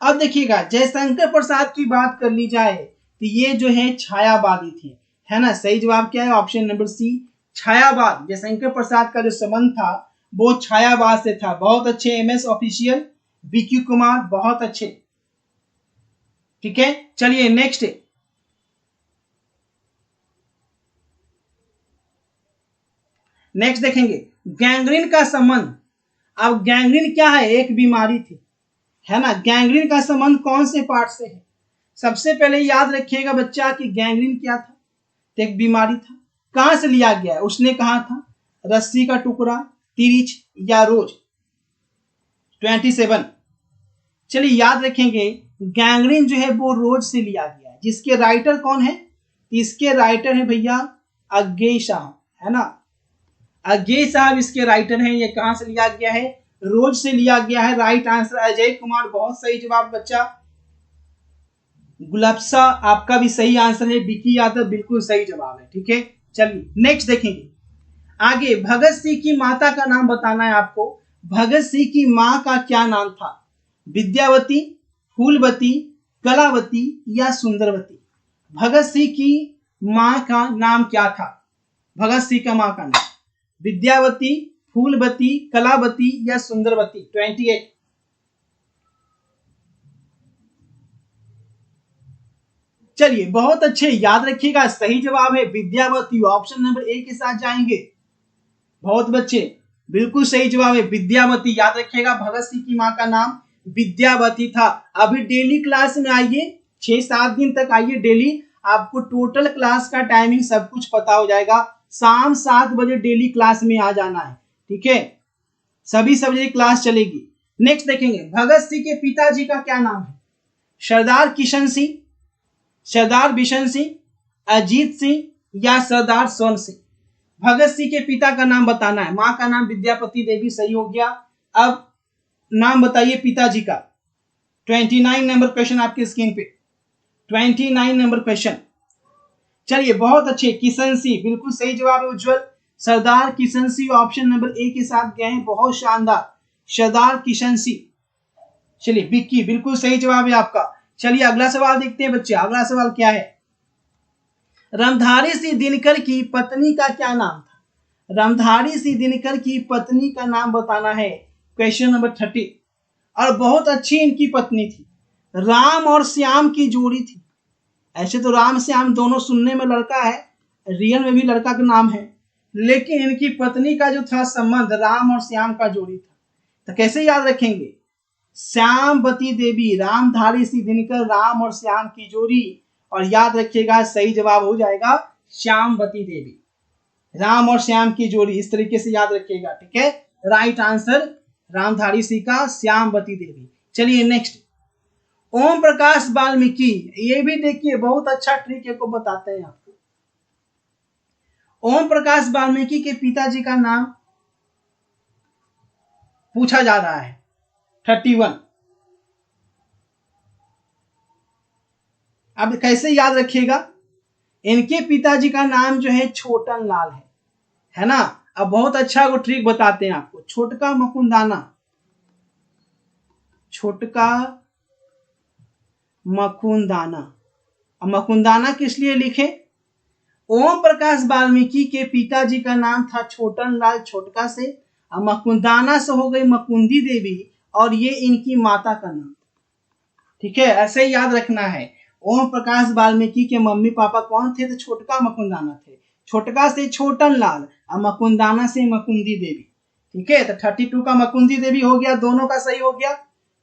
A: अब देखिएगा, जयशंकर प्रसाद की बात कर ली जाए तो ये जो है छायावादी थे, है ना। सही जवाब क्या है? ऑप्शन नंबर सी, छायावाद। जयशंकर प्रसाद का जो संबंध था वो छायावाद से था। बहुत अच्छे MS ऑफिशियल, BQ कुमार, बहुत अच्छे। ठीक है, चलिए नेक्स्ट, नेक्स्ट देखेंगे गैंग्रीन का संबंध। अब गैंग्रीन क्या है? एक बीमारी थी, है ना। गैंग्रीन का संबंध कौन से पार्ट से है? सबसे पहले याद रखिएगा बच्चा कि गैंग्रीन क्या था? तो एक बीमारी था। कहां से लिया गया है? उसने कहा था रस्सी का टुकड़ा, तिरिच या रोज? 27। चलिए याद रखेंगे, गैंग्रीन जो है वो रोज से लिया गया है। जिसके राइटर कौन है? इसके राइटर है भैया अज्ञेय साहब, है ना। अज्ञेय साहब इसके राइटर हैं। ये कहां से लिया गया है? रोज से लिया गया है। राइट आंसर अजय कुमार, बहुत सही जवाब बच्चा। गुलाबसा आपका भी सही आंसर है। बिकी यादव बिल्कुल सही जवाब है। ठीक है, चलिए नेक्स्ट देखेंगे। आगे, भगत सिंह की माता का नाम बताना है आपको। भगत सिंह की मां का क्या नाम था? विद्यावती, फूलवती, कलावती या सुंदरवती? भगत सिंह की मां का नाम क्या था? भगत सिंह का मां का नाम विद्यावती, फूलवती, कलावती या सुंदरवती? 28। चलिए बहुत अच्छे, याद रखिएगा सही जवाब है विद्यावती। ऑप्शन नंबर ए के साथ जाएंगे। बहुत बच्चे, बिल्कुल सही जवाब है विद्यावती। याद रखिएगा भगत सिंह की मां का नाम विद्यावती था। अभी डेली क्लास में आइए, 6-7 दिन तक आइए डेली, आपको टोटल क्लास का टाइमिंग सब कुछ पता हो जाएगा। शाम 7 बजे डेली क्लास में आ जाना है। ठीक है, सभी सब्जेक्ट क्लास चलेगी। नेक्स्ट देखेंगे, भगत सिंह के पिताजी का क्या नाम है? सरदार किशन सिंह, सरदार बिशन सिंह, अजीत सिंह या सरदार सोन सिंह? भगत सिंह के पिता का नाम बताना है। मां का नाम विद्यापति देवी, सही हो गया। अब नाम बताइए पिताजी का। 29 नंबर क्वेश्चन आपकी स्क्रीन पे, 29 नंबर क्वेश्चन। चलिए बहुत अच्छे, किशन सिंह बिल्कुल सही जवाब है Ujjwal. Sardar Kishan Singh option number A के साथ गए हैं, बहुत शानदार, सरदार किशन सिंह। चलिए विक्की बिल्कुल सही जवाब है आपका। चलिए अगला सवाल देखते हैं बच्चे, अगला सवाल क्या है। रामधारी सिंह दिनकर की पत्नी का क्या नाम था? रामधारी सिंह दिनकर की पत्नी का नाम बताना है, क्वेश्चन नंबर 30। और बहुत अच्छी इनकी पत्नी थी, राम और श्याम की जोड़ी थी। ऐसे तो राम श्याम दोनों सुनने में लड़का है, रियल में भी लड़का का नाम है, लेकिन इनकी पत्नी का जो था संबंध राम और श्याम का जोड़ी था। तो कैसे याद रखेंगे? श्यामवती देवी, रामधारी सिंह दिनकर, राम और श्याम की जोड़ी। और याद रखिएगा सही जवाब हो जाएगा श्यामवती देवी, राम और श्याम की जोड़ी, इस तरीके से याद रखिएगा, ठीक है। राइट आंसर रामधारी सिंह का श्यामवती देवी। चलिए नेक्स्ट, ओम प्रकाश वाल्मीकि, ये भी देखिए बहुत अच्छा ट्रिक है को बताते हैं आपको। ओम प्रकाश वाल्मीकि के पिताजी का नाम पूछा जा रहा है, 31। अब कैसे याद रखिएगा, इनके पिताजी का नाम जो है छोटन लाल है ना। अब बहुत अच्छा वो ट्रिक बताते हैं आपको, छोटका मकुंदाना, छोटका मकुंदाना। अब मकुंदाना किस लिए लिखे? ओम प्रकाश वाल्मीकि के पिताजी का नाम था छोटन लाल, छोटका से, अब मकुंदाना से हो गई मकुंदी देवी, और ये इनकी माता का नाम, ठीक है। ऐसे ही याद रखना है, ओम प्रकाश वाल्मीकि के मम्मी पापा कौन थे? तो छोटका मकुंदाना थे, छोटका से छोटन लाल और मकुंदाना से मकुंदी देवी, ठीक है। तो 32 का मकुंदी देवी हो गया, दोनों का सही हो गया,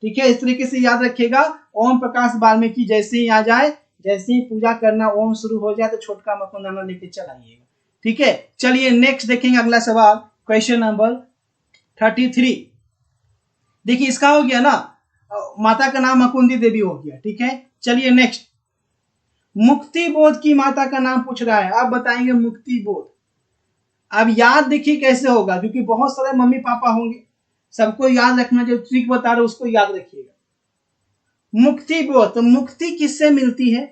A: ठीक है। इस तरीके से याद रखिएगा, ओम प्रकाश वाल्मीकि जैसे ही आ जाए, जैसे ही पूजा करना ओम शुरू हो जाए तो छोटका मकुंदाना लेके चलाइएगा, ठीक है। चलिए नेक्स्ट देखेंगे अगला सवाल, क्वेश्चन नंबर 33। देखिए इसका हो गया ना, माता का नाम मकुंदी देवी हो गया, ठीक है। चलिए नेक्स्ट, मुक्ति बोध की माता का नाम पूछ रहा है, आप बताएंगे मुक्ति बोध। अब याद देखिए कैसे होगा, क्योंकि बहुत सारे मम्मी पापा होंगे, सबको याद रखना, जो ट्रिक बता रहे उसको याद रखिएगा। मुक्ति बोध, तो मुक्ति किससे मिलती है?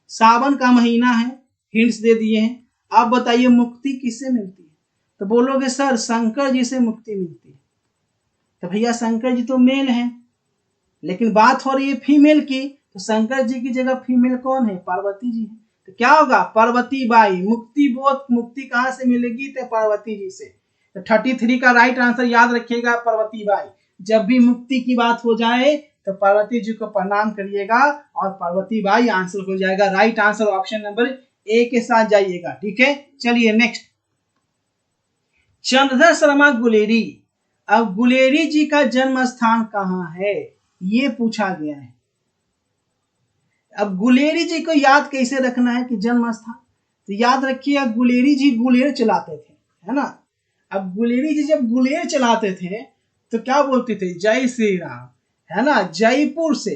A: सावन का महीना है, हिंट्स दे दिए हैं, आप बताइए मुक्ति किससे मिलती है? तो बोलोगे सर शंकर जी से मुक्ति मिलती है। तो भैया शंकर जी तो मेल हैं, लेकिन बात हो रही है फीमेल की, तो शंकर जी की जगह फीमेल कौन है? पार्वती जी है। तो क्या होगा? पार्वती बाई। मुक्ति बोध, मुक्ति कहां से मिलेगी? तो पार्वती जी से। तो 33 का राइट आंसर याद रखिएगा, पार्वती बाई। जब भी मुक्ति की बात हो जाए तो पार्वती जी को प्रणाम करिएगा और पार्वती बाई आंसर हो जाएगा। Right answer option number A के साथ जाइएगा, ठीक है। चलिए नेक्स्ट, चंद्रधर शर्मा गुलेरी। अब गुलेरी जी का जन्म स्थान कहाँ है, ये पूछा गया है। अब गुलेरी जी को याद कैसे रखना है कि जन्म स्थान, तो याद रखिए गुलेरी जी गुलेर चलाते थे, है ना। अब गुलेरी जी जब गुलेर चलाते थे तो क्या बोलते थे? जय श्री राम, है ना। जयपुर से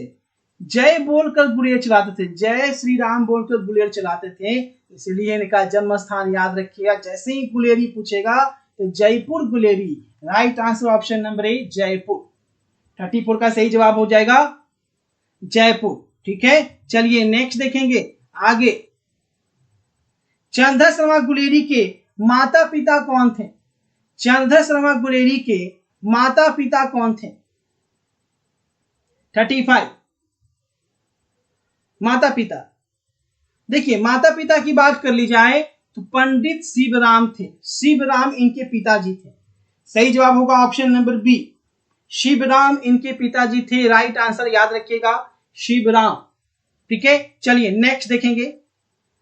A: जय बोलकर गुलेर चलाते थे, जय श्री राम बोलकर गुलेर चलाते थे, इसलिए इनका जन्म स्थान याद रखिएगा। जैसे ही गुलेरी पूछेगा तो Jaipur Guleri. Right answer option number ए, जयपुर। 34 का सही जवाब हो जाएगा जयपुर, ठीक है। चलिए नेक्स्ट देखेंगे आगे, चंद्रधर शर्मा गुलेरी के माता पिता कौन थे? चंद्रधर शर्मा गुलेरी के माता पिता कौन थे? 35 माता पिता। देखिए माता पिता की बात कर ली जाए तो पंडित शिवराम थे, शिवराम इनके पिताजी थे। सही जवाब होगा ऑप्शन नंबर बी, शिवराम इनके पिताजी थे। राइट आंसर याद रखिएगा शिवराम, ठीक है। चलिए नेक्स्ट देखेंगे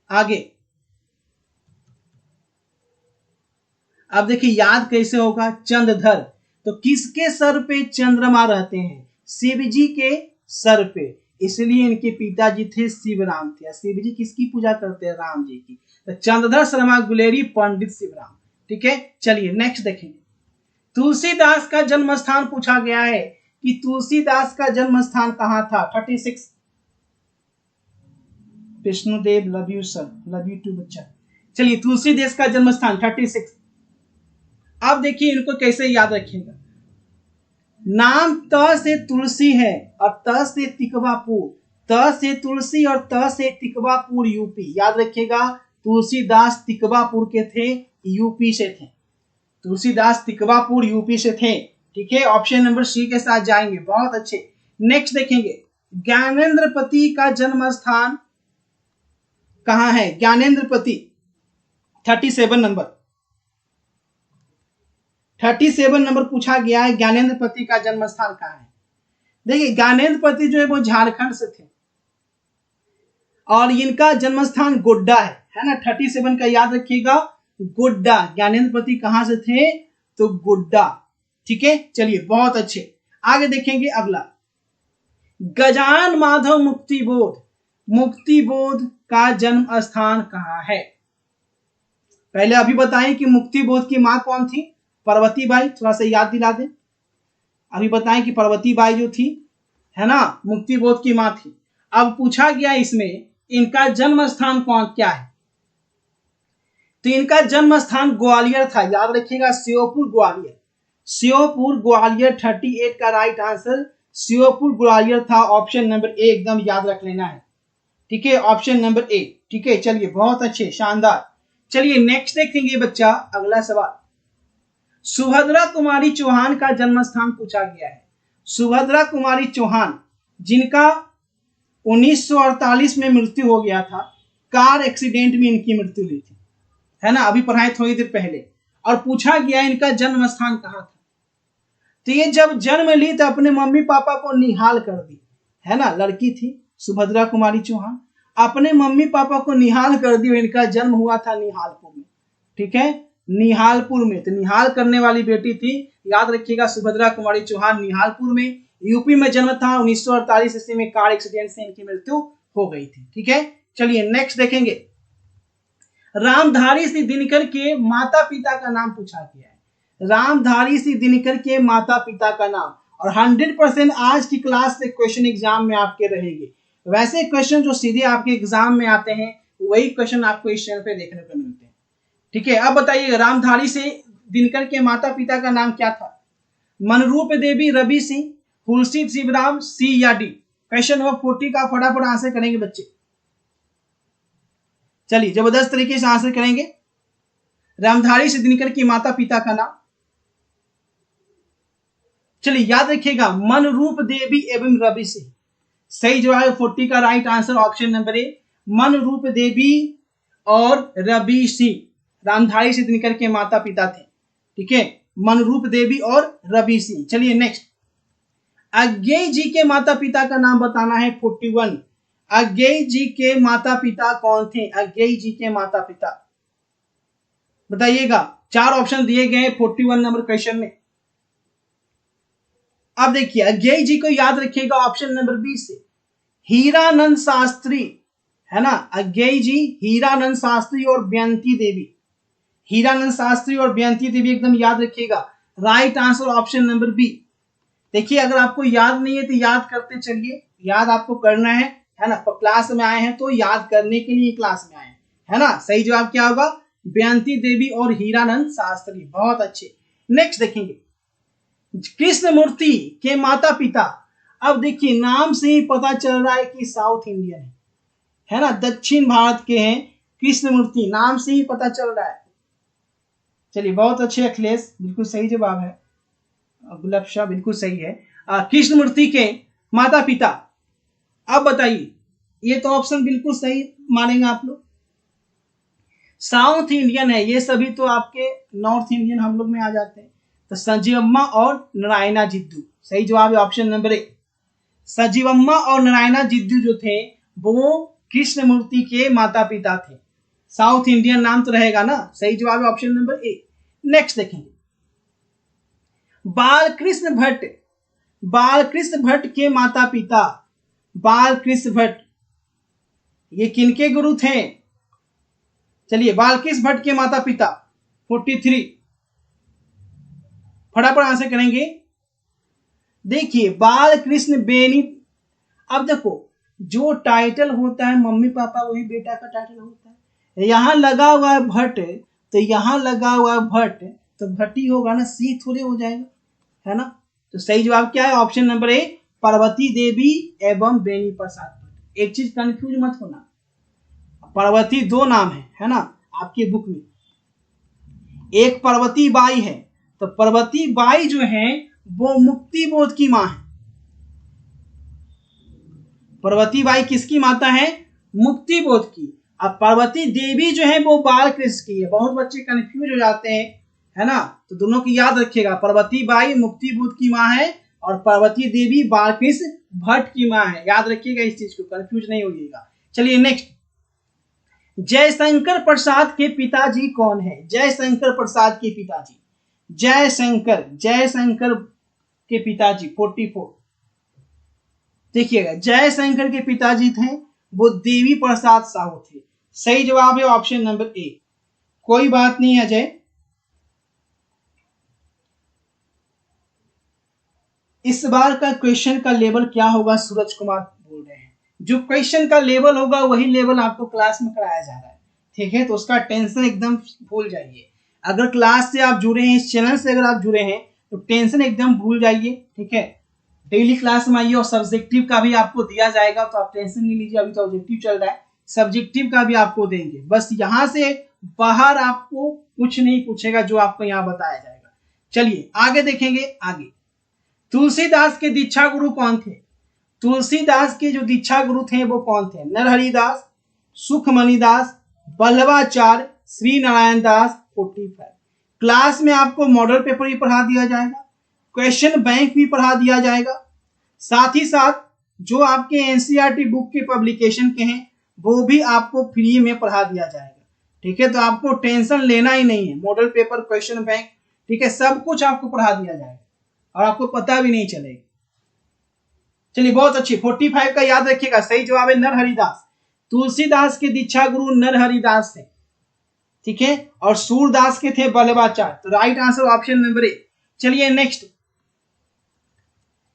A: आगे। अब देखिए याद कैसे होगा, चंद्रधर, तो किसके सर पे चंद्रमा रहते हैं? शिव जी के सर पे, इसलिए इनके पिताजी थे शिवराम थे। शिव जी किसकी पूजा करते हैं? राम जी की। तो चंद्रधर शर्मा गुलेरी पंडित शिवराम, ठीक है। चलिए नेक्स्ट देखेंगे, तुलसीदास का जन्म स्थान पूछा गया है कि तुलसीदास का जन्म स्थान कहां था? 36 Vishnudev, love you sir, love you too बच्चा। चलिए तुलसीदास का जन्म स्थान 36। अब देखिए इनको कैसे याद रखिएगा, नाम त से तुलसी है और त से तिकवापुर, त से तुलसी और त से तिकवापुर यूपी। याद रखिएगा तुलसीदास तिकवापुर के थे, यूपी से थे। तुलसीदास तिकवापुर यूपी से थे। ठीक है, ऑप्शन नंबर सी के साथ जाएंगे। बहुत अच्छे। नेक्स्ट देखेंगे, ज्ञानेंद्रपति का जन्म स्थान कहां है? ज्ञानेंद्रपति 37 नंबर, 37 नंबर पूछा गया है, ज्ञानेंद्रपति का जन्म स्थान कहां है? देखिए ज्ञानेंद्रपति जो है वो झारखंड से थे और इनका जन्म स्थान गोड्डा है ना। 37 का याद रखिएगा, गोड्डा। ज्ञानेंद्रपति कहां से थे? तो गोड्डा। ठीक है, चलिए बहुत अच्छे। आगे देखेंगे अगला, गजानन माधव मुक्तिबोध, मुक्तिबोध का जन्म स्थान कहां है? पहले अभी बताएं कि मुक्तिबोध की मां कौन थी? पार्वती बाई। थोड़ा सा याद दिला दें। अभी बताएं कि पार्वती बाई जो थी है ना, मुक्तिबोध की मां थी। अब पूछा गया इसमें इनका जन्म स्थान कौन क्या है? तो इनका जन्म स्थान ग्वालियर था। याद रखिएगा, श्योपुर ग्वालियर, श्योपुर ग्वालियर। 38 का राइट आंसर श्योपुर ग्वालियर था। ऑप्शन नंबर ए एकदम याद रख लेना है। ठीक है, ऑप्शन नंबर ए। ठीक है, चलिए बहुत अच्छे, शानदार। चलिए नेक्स्ट देखेंगे बच्चा, अगला सवाल, सुभद्रा कुमारी चौहान का जन्म स्थान पूछा गया है। सुभद्रा कुमारी चौहान जिनका 1948 में मृत्यु हो गया था, कार एक्सीडेंट में इनकी मृत्यु हुई थी, है ना, अभी पढ़ाए थोड़ी देर पहले। और पूछा गया इनका जन्म स्थान कहाँ था? तो ये जब जन्म ली तो अपने मम्मी पापा को निहाल कर दी, है ना, लड़की थी सुभद्रा कुमारी चौहान, अपने मम्मी पापा को निहाल कर दी। इनका जन्म हुआ था निहालपुर में। ठीक है, निहालपुर में। तो निहाल करने वाली बेटी थी, याद रखिएगा, सुभद्रा कुमारी चौहान। निहालपुर में, यूपी में जन्म था। 1948 ईस्वी में कार एक्सीडेंट से इनकी मृत्यु हो गई थी। ठीक है, चलिए नेक्स्ट देखेंगे, रामधारी सिंह दिनकर के माता पिता का नाम पूछा गया है। रामधारी सिंह दिनकर के माता पिता का नाम, और 100% आज की क्लास से क्वेश्चन एग्जाम में आपके रहेंगे। वैसे क्वेश्चन जो सीधे आपके एग्जाम में आते हैं वही क्वेश्चन आपको इस चैनल पे देखने को मिलते हैं। ठीक है, अब बताइए रामधारी सिंह दिनकर के माता पिता का नाम क्या था? मनरूप देवी, रवि सिंह, हुलसी शिवराम, सी या डी? क्वेश्चन नंबर 40 का फटाफट आंसर करेंगे बच्चे। चलिए जबरदस्त तरीके से आंसर करेंगे। रामधारी सिंह दिनकर की माता पिता का नाम, चलिए याद रखिएगा, मनरूप देवी एवं रवि सिंह। सही जवाब है 40 का right answer option number A, Manroop Devi और रवि सिंह। रामधारी सिंह दिनकर के माता पिता थे। ठीक है, मनरूप देवी और रवि सिंह। चलिए नेक्स्ट, अज्ञेय जी के माता पिता का नाम बताना है। 41, अज्ञेय जी के माता पिता कौन थे? अज्ञेय जी के माता पिता बताइएगा। 4 ऑप्शन दिए गए 41 नंबर क्वेश्चन में। अब देखिए अज्ञेय जी को याद रखिएगा ऑप्शन नंबर बी से, हीरानंद शास्त्री, है ना। अज्ञेय जी हीरानंद शास्त्री और बेयंती देवी, हीरानंद शास्त्री और बेयंती देवी एकदम याद रखिएगा। Right answer option number B. देखिए अगर आपको याद नहीं है तो याद करते चलिए, याद आपको करना है ना। क्लास में आए हैं तो याद करने के लिए क्लास में आए हैं, है ना। सही जवाब क्या होगा? बेयंती देवी और हीरानंद शास्त्री। बहुत अच्छे। नेक्स्ट देखेंगे, कृष्णमूर्ति के माता पिता। अब देखिए नाम से ही पता चल रहा है कि साउथ इंडियन है ना, दक्षिण भारत के हैं। कृष्णमूर्ति नाम से ही पता चल रहा है। चलिए बहुत अच्छे अखिलेश, बिल्कुल सही जवाब है। गुलाब शाह बिल्कुल सही है। कृष्णमूर्ति के माता पिता। अब बताइए, ये तो ऑप्शन बिल्कुल सही मानेंगे आप लोग। साउथ इंडियन है, ये सभी तो आपके नॉर्थ इंडियन हम लोग में आ जाते हैं। तो संजीवम्मा और नारायणा जिद्दू, सही जवाब है ऑप्शन नंबर ए। संजीवम्मा और नारायणा जिद्दू जो थे वो कृष्णमूर्ति के माता पिता थे। साउथ इंडियन नाम तो रहेगा ना। सही जवाब है ऑप्शन नंबर ए। नेक्स्ट देखेंगे, बालकृष्ण भट्ट, बालकृष्ण भट्ट के माता पिता। बालकृष्ण भट्ट ये किनके गुरु थे? चलिए बालकृष्ण भट्ट के माता पिता। 43, फटाफट आंसर करेंगे। देखिए बालकृष्ण बेनी। अब देखो जो टाइटल होता है मम्मी पापा वही बेटा का टाइटल होता है। यहां लगा हुआ है भट्ट तो यहां लगा हुआ है भट्ट, तो भट्टी होगा ना, सी थोड़े हो जाएगा, है ना। तो सही जवाब क्या है? ऑप्शन नंबर ए, पार्वती देवी एवं बेनी प्रसाद भट्ट। एक चीज कंफ्यूज मत होना, पार्वती दो नाम है ना आपकी बुक में, एक पार्वती बाई है, तो पार्वती बाई जो है वो मुक्ति बोध की मां है। पार्वती बाई किसकी माता है? मुक्ति बोध की। अब पार्वती देवी जो है वो बाल कृष्ण की है। बहुत बच्चे कंफ्यूज हो जाते हैं, है ना, तो दोनों की याद रखिएगा, पार्वती बाई मुक्ति बोध की मां है और पार्वती देवी बाल कृष्ण भट्ट की मां है। याद रखिएगा इस चीज को, कंफ्यूज नहीं होइएगा। चलिए नेक्स्ट, जयशंकर प्रसाद के पिताजी कौन है? जयशंकर प्रसाद के पिताजी, जयशंकर के पिताजी 44। देखिएगा, जयशंकर के पिताजी थे वो देवी प्रसाद साहू थे। सही जवाब है ऑप्शन नंबर ए। कोई बात नहीं अजय, इस बार का क्वेश्चन का लेवल क्या होगा? सूरज कुमार बोल रहे हैं जो क्वेश्चन का लेवल होगा वही लेवल आपको क्लास में कराया जा रहा है, ठीक है, तो उसका टेंशन एकदम भूल जाइए। अगर क्लास से आप जुड़े हैं, इस चैनल से अगर आप जुड़े हैं तो टेंशन एकदम भूल जाइए, ठीक है। डेली क्लास में आइए और सब्जेक्टिव का भी आपको दिया जाएगा, तो आप टेंशन नहीं लीजिए। अभी तो ऑब्जेक्टिव चल रहा है, सब्जेक्टिव का भी आपको देंगे। बस यहाँ से बाहर आपको कुछ नहीं पूछेगा जो आपको यहाँ बताया जाएगा। चलिए आगे देखेंगे। आगे, तुलसीदास के दीक्षा गुरु कौन थे? तुलसीदास के जो दीक्षा गुरु थे वो कौन थे? नरहरि दास, सुखमणि दास, बल्लभाचार्य, श्री नारायण दास। 45। क्लास में आपको मॉडल पेपर भी पढ़ा दिया जाएगा, क्वेश्चन बैंक भी पढ़ा दिया जाएगा, साथ ही साथ जो आपके एनसीईआरटी बुक के पब्लिकेशन के हैं वो भी आपको फ्री में पढ़ा दिया जाएगा, ठीक है। तो आपको टेंशन लेना ही नहीं है, मॉडल पेपर, क्वेश्चन बैंक, ठीक है, सब कुछ आपको पढ़ा दिया जाएगा और आपको पता भी नहीं चलेगा। चलिए बहुत अच्छी, 45 का याद रखिएगा। सही जवाब है नरहरि दास। तुलसीदास के दीक्षा गुरु नरहरि दास थे, ठीक है, और सूरदास के थे बल्लभाचार्य। तो राइट आंसर ऑप्शन नंबर ए। चलिए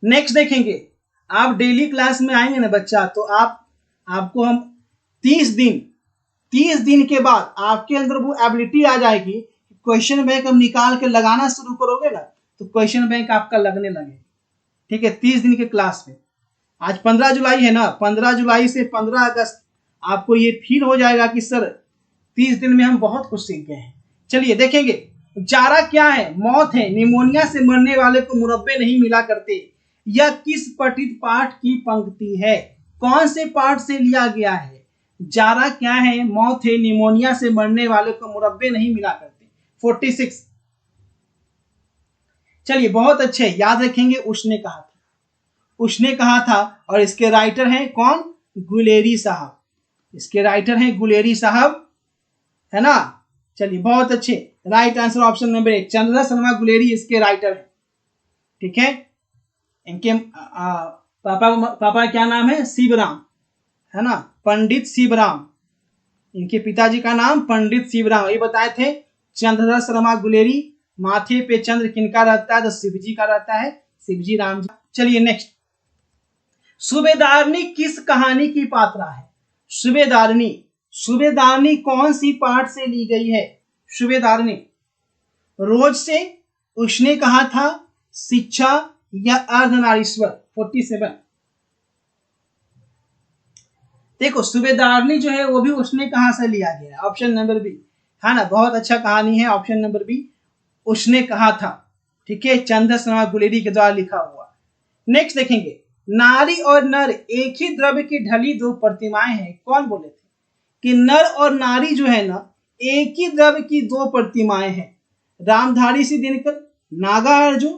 A: नेक्स्ट देखेंगे। आप डेली क्लास में आएंगे ना बच्चा, तो आपको हम 30 दिन के बाद आपके अंदर वो एबिलिटी आ जाएगी, क्वेश्चन बैंक हम निकाल के लगाना शुरू करोगे ना तो क्वेश्चन बैंक आपका लगने लगेगा, ठीक है। 30 दिन के क्लास में, आज 15 जुलाई है ना, 15 जुलाई से 15 अगस्त आपको ये फील हो जाएगा कि सर 30 दिन में हम बहुत कुछ सीख गए हैं। चलिए देखेंगे, जारा क्या है? मौत है। निमोनिया से मरने वाले को मुरब्बे नहीं मिला करते। यह किस पठित पाठ की पंक्ति है? कौन से पाठ से लिया गया है? जारा क्या है? मौत है। निमोनिया से मरने वाले को मुरब्बे नहीं मिला करते। 46। चलिए बहुत अच्छे, याद रखेंगे। उसने कहा था, उसने कहा था, और इसके राइटर हैं कौन? गुलेरी साहब। इसके राइटर हैं गुलेरी साहब, है ना। चलिए बहुत अच्छे, right answer option number 1, Chandra Sharma Guleri इसके राइटर हैं, ठीक है। इनके पापा क्या नाम है? शिवराम, है ना, पंडित शिवराम। इनके पिताजी का नाम पंडित शिवराम, ये बताए थे। चंद्रा शर्मा गुलेरी। माथे पे चंद्र किनका रहता है? तो शिवजी का रहता है, शिवजी राम जी। चलिए नेक्स्ट, सूबेदारनी किस कहानी की पात्रा है? सूबेदारनी कौन सी पाठ से ली गई है? सूबेदारनी रोज से, उसने कहा था, शिक्षा या अर्धनारीश्वर। 47। देखो सूबेदारनी जो है वो भी उसने कहा से लिया गया है, ऑप्शन नंबर बी, है ना। बहुत अच्छा कहानी है, ऑप्शन नंबर बी, उसने कहा था, ठीक है, चंद्र शर्मा गुलेरी के द्वारा लिखा हुआ। नेक्स्ट देखेंगे, नारी और नर एक ही द्रव्य की ढली दो प्रतिमाएं हैं। कौन बोले थे कि नर और नारी जो है ना एक ही द्रव्य की दो प्रतिमाएं हैं? रामधारी सिंह दिनकर, नागार्जुन,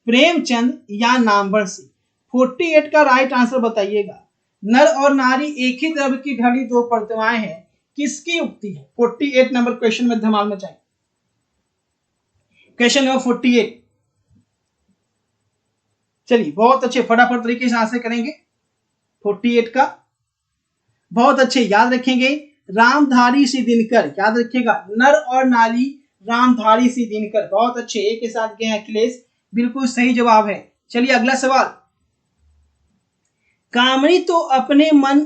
A: प्रेमचंद या नामवर सिंह। 48 का राइट आंसर बताइएगा। नर और नारी एक ही द्रव्य की ढली दो प्रतिमाएं हैं, किसकी उक्ति है? 48 नंबर क्वेश्चन में धमाल मचाएं। Question number 48। चलिए बहुत अच्छे, फटाफट तरीके से आंसर करेंगे 48 का। बहुत अच्छे, याद रखेंगे। रामधारी सिंह दिनकर, याद रखिएगा, नर और नारी, रामधारी सिंह दिनकर। बहुत अच्छे, एक के साथ गए अखिलेश, बिल्कुल सही जवाब है। चलिए अगला सवाल, कामनी तो अपने मन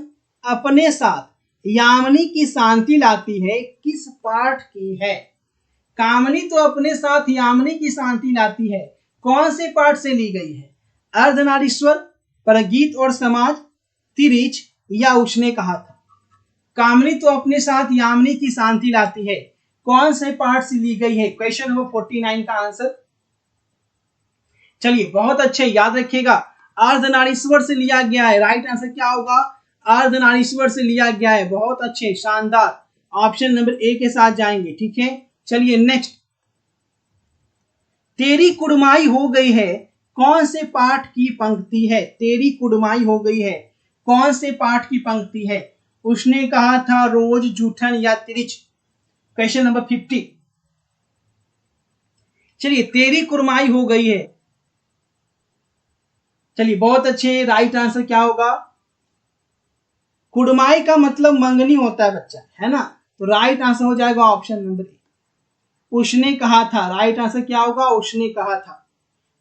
A: अपने साथ यामिनी की शांति लाती है, किस पाठ की है? कामनी तो अपने साथ यामिनी की शांति लाती है, कौन से पाठ से ली गई है? अर्धनारीश्वर, परगीत और समाज, तिरिच या उसने कहा था। कामनी तो अपने साथ यामिनी की शांति लाती है, कौन से पाठ से ली गई है? क्वेश्चन नंबर 49 का आंसर। चलिए बहुत अच्छे, याद रखिएगा अर्धनारीश्वर से लिया गया है। राइट आंसर क्या होगा? अर्धनारीश्वर से लिया गया है। बहुत अच्छे, शानदार, ऑप्शन नंबर ए के साथ जाएंगे। ठीक है, चलिए नेक्स्ट। तेरी कुड़माई हो गई है, कौन से पाठ की पंक्ति है? तेरी कुड़माई हो गई है, कौन से पाठ की पंक्ति है? उसने कहा था, रोज, जूठन या तिरिच? Question number 50। चलिए, तेरी कुड़माई हो गई है। चलिए बहुत अच्छे, राइट आंसर क्या होगा? कुड़माई का मतलब मंगनी होता है बच्चा, है ना? तो राइट आंसर हो जाएगा ऑप्शन नंबर ए, उसने कहा था। राइट आंसर क्या होगा? उसने कहा था।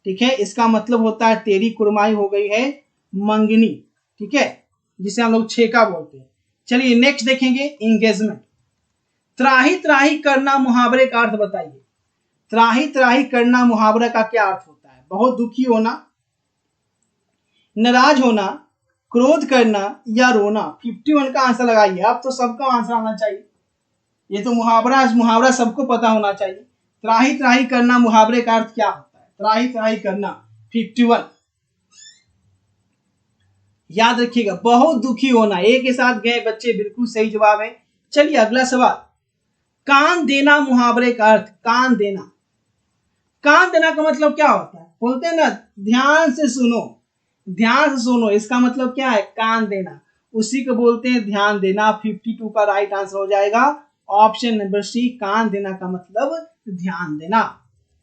A: ठीक है, इसका मतलब होता है तेरी कुड़माई हो गई है मंगनी। ठीक है, जिसे हम लोग छेका बोलते हैं। चलिए नेक्स्ट देखेंगे, इंगेजमेंट। त्राही त्राही करना मुहावरे का अर्थ बताइए। त्राही त्राही करना मुहावरा का क्या अर्थ होता है? बहुत दुखी होना, नाराज होना, क्रोध करना या रोना? 51 का आंसर लगाइए। अब तो सबका आंसर आना चाहिए, ये तो मुहावरा सबको पता होना चाहिए। त्राही त्राही करना मुहावरे का अर्थ क्या होता है? त्राही त्राही करना 51, याद रखिएगा। बहुत दुखी होना, ए के साथ गए बच्चे, बिल्कुल सही जवाब है। चलिए अगला सवाल, कान देना मुहावरे का अर्थ। कान देना, कान देना का मतलब क्या होता है? बोलते हैं ना, ध्यान से सुनो, ध्यान से सुनो, इसका मतलब क्या है? कान देना, उसी को बोलते हैं ध्यान देना। 52 का राइट आंसर हो जाएगा ऑप्शन नंबर सी, कान देना का मतलब ध्यान देना।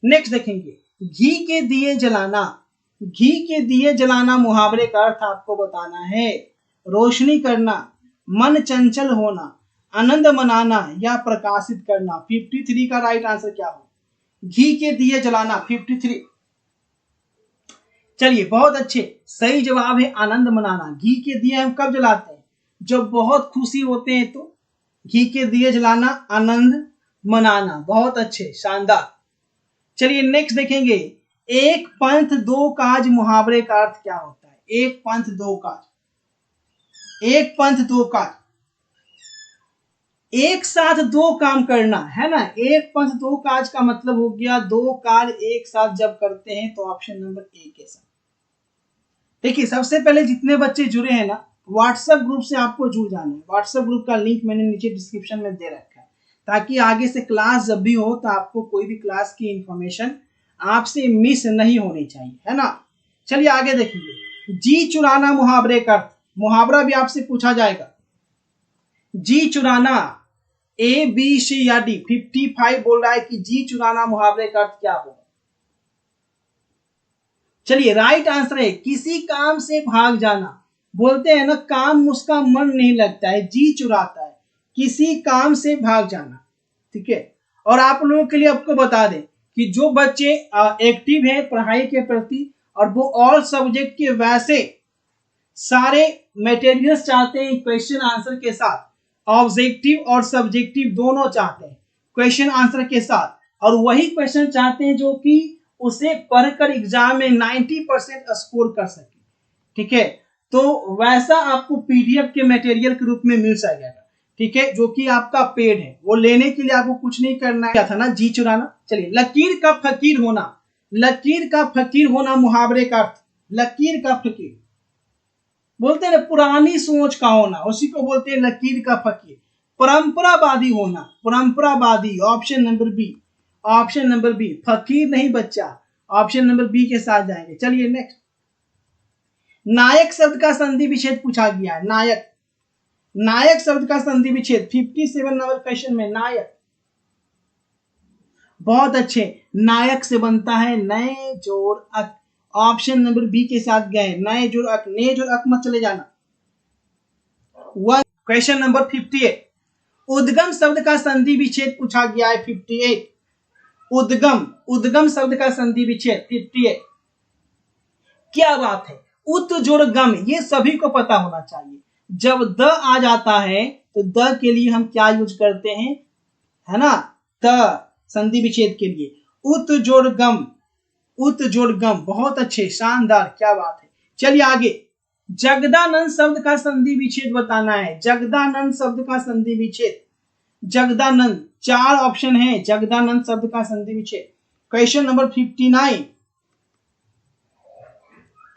A: नेक्स्ट देखेंगे, घी के दिए जलाना। घी के दिए जलाना मुहावरे का अर्थ आपको बताना है। रोशनी करना, मन चंचल होना, आनंद मनाना या प्रकाशित करना? 53 का राइट आंसर क्या हो? घी के दिए जलाना, 53। चलिए बहुत अच्छे, सही जवाब है आनंद मनाना। घी के दिए हम कब जलाते हैं? जब बहुत खुशी होते हैं तो घी के दिए जलाना, आनंद मनाना। बहुत अच्छे, शानदार। चलिए नेक्स्ट देखेंगे, एक पंथ दो काज मुहावरे का अर्थ क्या होता है? एक पंथ दो काज, एक पंथ दो काज, एक साथ दो काम करना, है ना? एक पंथ दो काज का मतलब हो गया दो कार्य एक साथ जब करते हैं, तो ऑप्शन नंबर ए के साथ। देखिए सबसे पहले जितने बच्चे जुड़े हैं ना, व्हाट्सएप ग्रुप से आपको जुड़ जाना है। व्हाट्सएप ग्रुप का लिंक मैंने नीचे डिस्क्रिप्शन में दे रखा है, ताकि आगे से क्लास जब भी हो तो आपको कोई भी क्लास की इंफॉर्मेशन आपसे मिस नहीं होनी चाहिए, है ना? चलिए आगे देखेंगे, जी चुराना मुहावरे का अर्थ। मुहावरा भी आपसे पूछा जाएगा। जी चुराना, ए बी सी या डी? 55 बोल रहा है कि जी चुराना मुहावरे का अर्थ क्या होगा? चलिए राइट आंसर है किसी काम से भाग जाना। बोलते हैं ना, काम उसका मन नहीं लगता है, जी चुराता है, किसी काम से भाग जाना। ठीक है, और आप लोगों के लिए आपको बता दें कि जो बच्चे एक्टिव हैं पढ़ाई के प्रति, और वो ऑल सब्जेक्ट के वैसे सारे मटेरियल्स चाहते हैं क्वेश्चन आंसर के साथ, ऑब्जेक्टिव और सब्जेक्टिव दोनों चाहते हैं क्वेश्चन आंसर के साथ, और वही क्वेश्चन चाहते हैं जो कि उसे पढ़कर एग्जाम में 90% स्कोर कर सके। ठीक है, तो वैसा आपको पीडीएफ के मटेरियल के रूप में मिल जाएगा। ठीक है, जो कि आपका पेड है, वो लेने के लिए आपको कुछ नहीं करना है। क्या था ना, जी चुराना। चलिए, लकीर का फकीर होना। लकीर का फकीर होना मुहावरे का अर्थ। लकीर का फकीर बोलते हैं पुरानी सोच का होना, उसी को बोलते हैं लकीर का फकीर। परंपरावादी होना, परंपरावादी, option number B, option number B. फकीर नहीं बच्चा, ऑप्शन नंबर बी के साथ जाएंगे। चलिए नेक्स्ट, नायक शब्द का संधि विच्छेद पूछा गया है। नायक, नायक शब्द का संधि विच्छेद 57 नंबर क्वेश्चन में। नायक, बहुत अच्छे, नायक से बनता है नए जोड़ अक, ऑप्शन नंबर बी के साथ गए, नए जोड़ अक, नए जोड़ अक मत चले जाना। क्वेश्चन नंबर 58, उद्गम शब्द का संधि विच्छेद पूछा गया है। 58, उद्गम, उद्गम शब्द का संधि विच्छेद 58। क्या बात है, उत जोड़ गम, ये सभी को पता होना चाहिए। जब द आ जाता है तो द के लिए हम क्या यूज करते हैं, है ना? त, संधि विच्छेद के लिए उत जोड़ गम, उत जोड़ गम, बहुत अच्छे, शानदार, क्या बात है। चलिए आगे, जगदानंद शब्द का संधि विच्छेद बताना है। जगदानंद शब्द का संधि विच्छेद, जगदानंद, 4 ऑप्शन है जगदानंद शब्द का संधि विच्छेद। क्वेश्चन नंबर 59,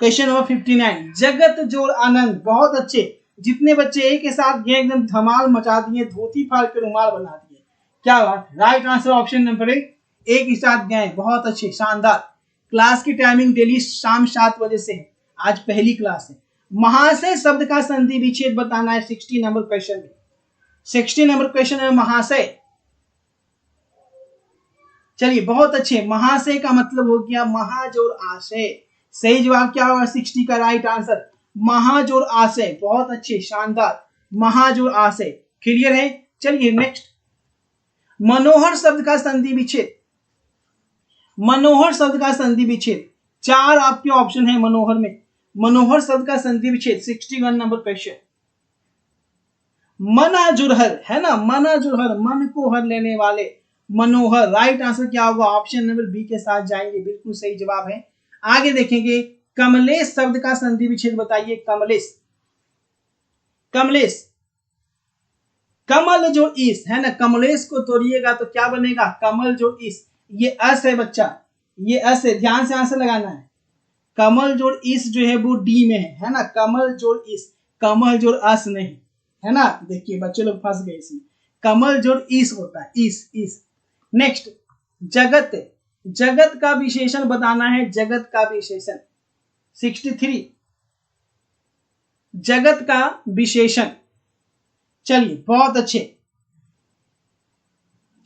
A: क्वेश्चन नंबर 59, जगत जोड़ आनंद, बहुत अच्छे, जितने बच्चे एक के साथ गए एकदम धमाल मचा दिए, धोती फाड़ के रुमाल बना दिए, क्या बात। राइट आंसर ऑप्शन नंबर 1, एक ही साथ गए, बहुत अच्छे, शानदार। क्लास की टाइमिंग डेली शाम 7 बजे से है, आज पहली क्लास है। महाशय शब्द का संधि विच्छेद बताना है 60 नंबर क्वेश्चन में। 60 नंबर क्वेश्चन है महाशय। चलिए बहुत अच्छे, महाशय का मतलब हो गया महाजोड़ आशय। सही जवाब क्या होगा 60 का राइट आंसर, महाजोड़ आशय, बहुत अच्छे, शानदार, महाजोड़ आशय, क्लियर है। चलिए नेक्स्ट, मनोहर शब्द का संधि विच्छेद, मनोहर शब्द का संधि विच्छेद, 4 आपके ऑप्शन है मनोहर में। मनोहर शब्द का संधि विच्छेद 61 नंबर क्वेश्चन। मना जुरहर है ना, मना जुरहर, मन को हर लेने वाले, मनोहर, राइट आंसर क्या होगा ऑप्शन नंबर बी के साथ जाएंगे, बिल्कुल सही जवाब है। आगे देखेंगे, कमलेश शब्द का संधि विच्छेद बताइए। कमलेश, कमलेश, कमल जो इस है ना, कमलेश को तोड़िएगा तो क्या बनेगा, कमल जो इस, ये अस है बच्चा, ये अस है, ध्यान से आंसर लगाना है। कमल जोड़ इस जो है वो डी में है ना, कमल जोड़ इस, कमल जोड़ अस नहीं, है ना। देखिए बच्चे लोग फंस गए इसमें, कमल जोड़ इस होता है, इस। नेक्स्ट, जगत, जगत का विशेषण बताना है, जगत का विशेषण 63, जगत का विशेषण। चलिए बहुत अच्छे,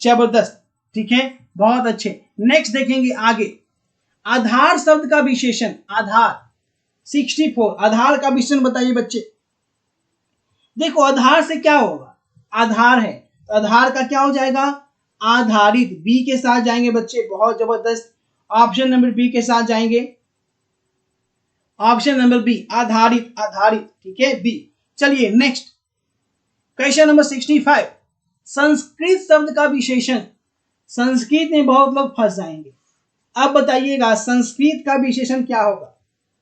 A: जबरदस्त, ठीक है, बहुत अच्छे। नेक्स्ट देखेंगे आगे, आधार शब्द का विशेषण, आधार 64, आधार का विशेषण बताइए बच्चे। देखो आधार से क्या होगा, आधार है तो आधार का क्या हो जाएगा, आधारित, बी के साथ जाएंगे बच्चे, बहुत जबरदस्त, ऑप्शन नंबर बी के साथ जाएंगे, ऑप्शन नंबर बी, आधारित, आधारित, ठीक है, बी। चलिए नेक्स्ट, क्वेश्चन नंबर 65, संस्कृत शब्द का विशेषण। संस्कृत में बहुत लोग फंस जाएंगे, अब बताइएगा संस्कृत का विशेषण क्या होगा,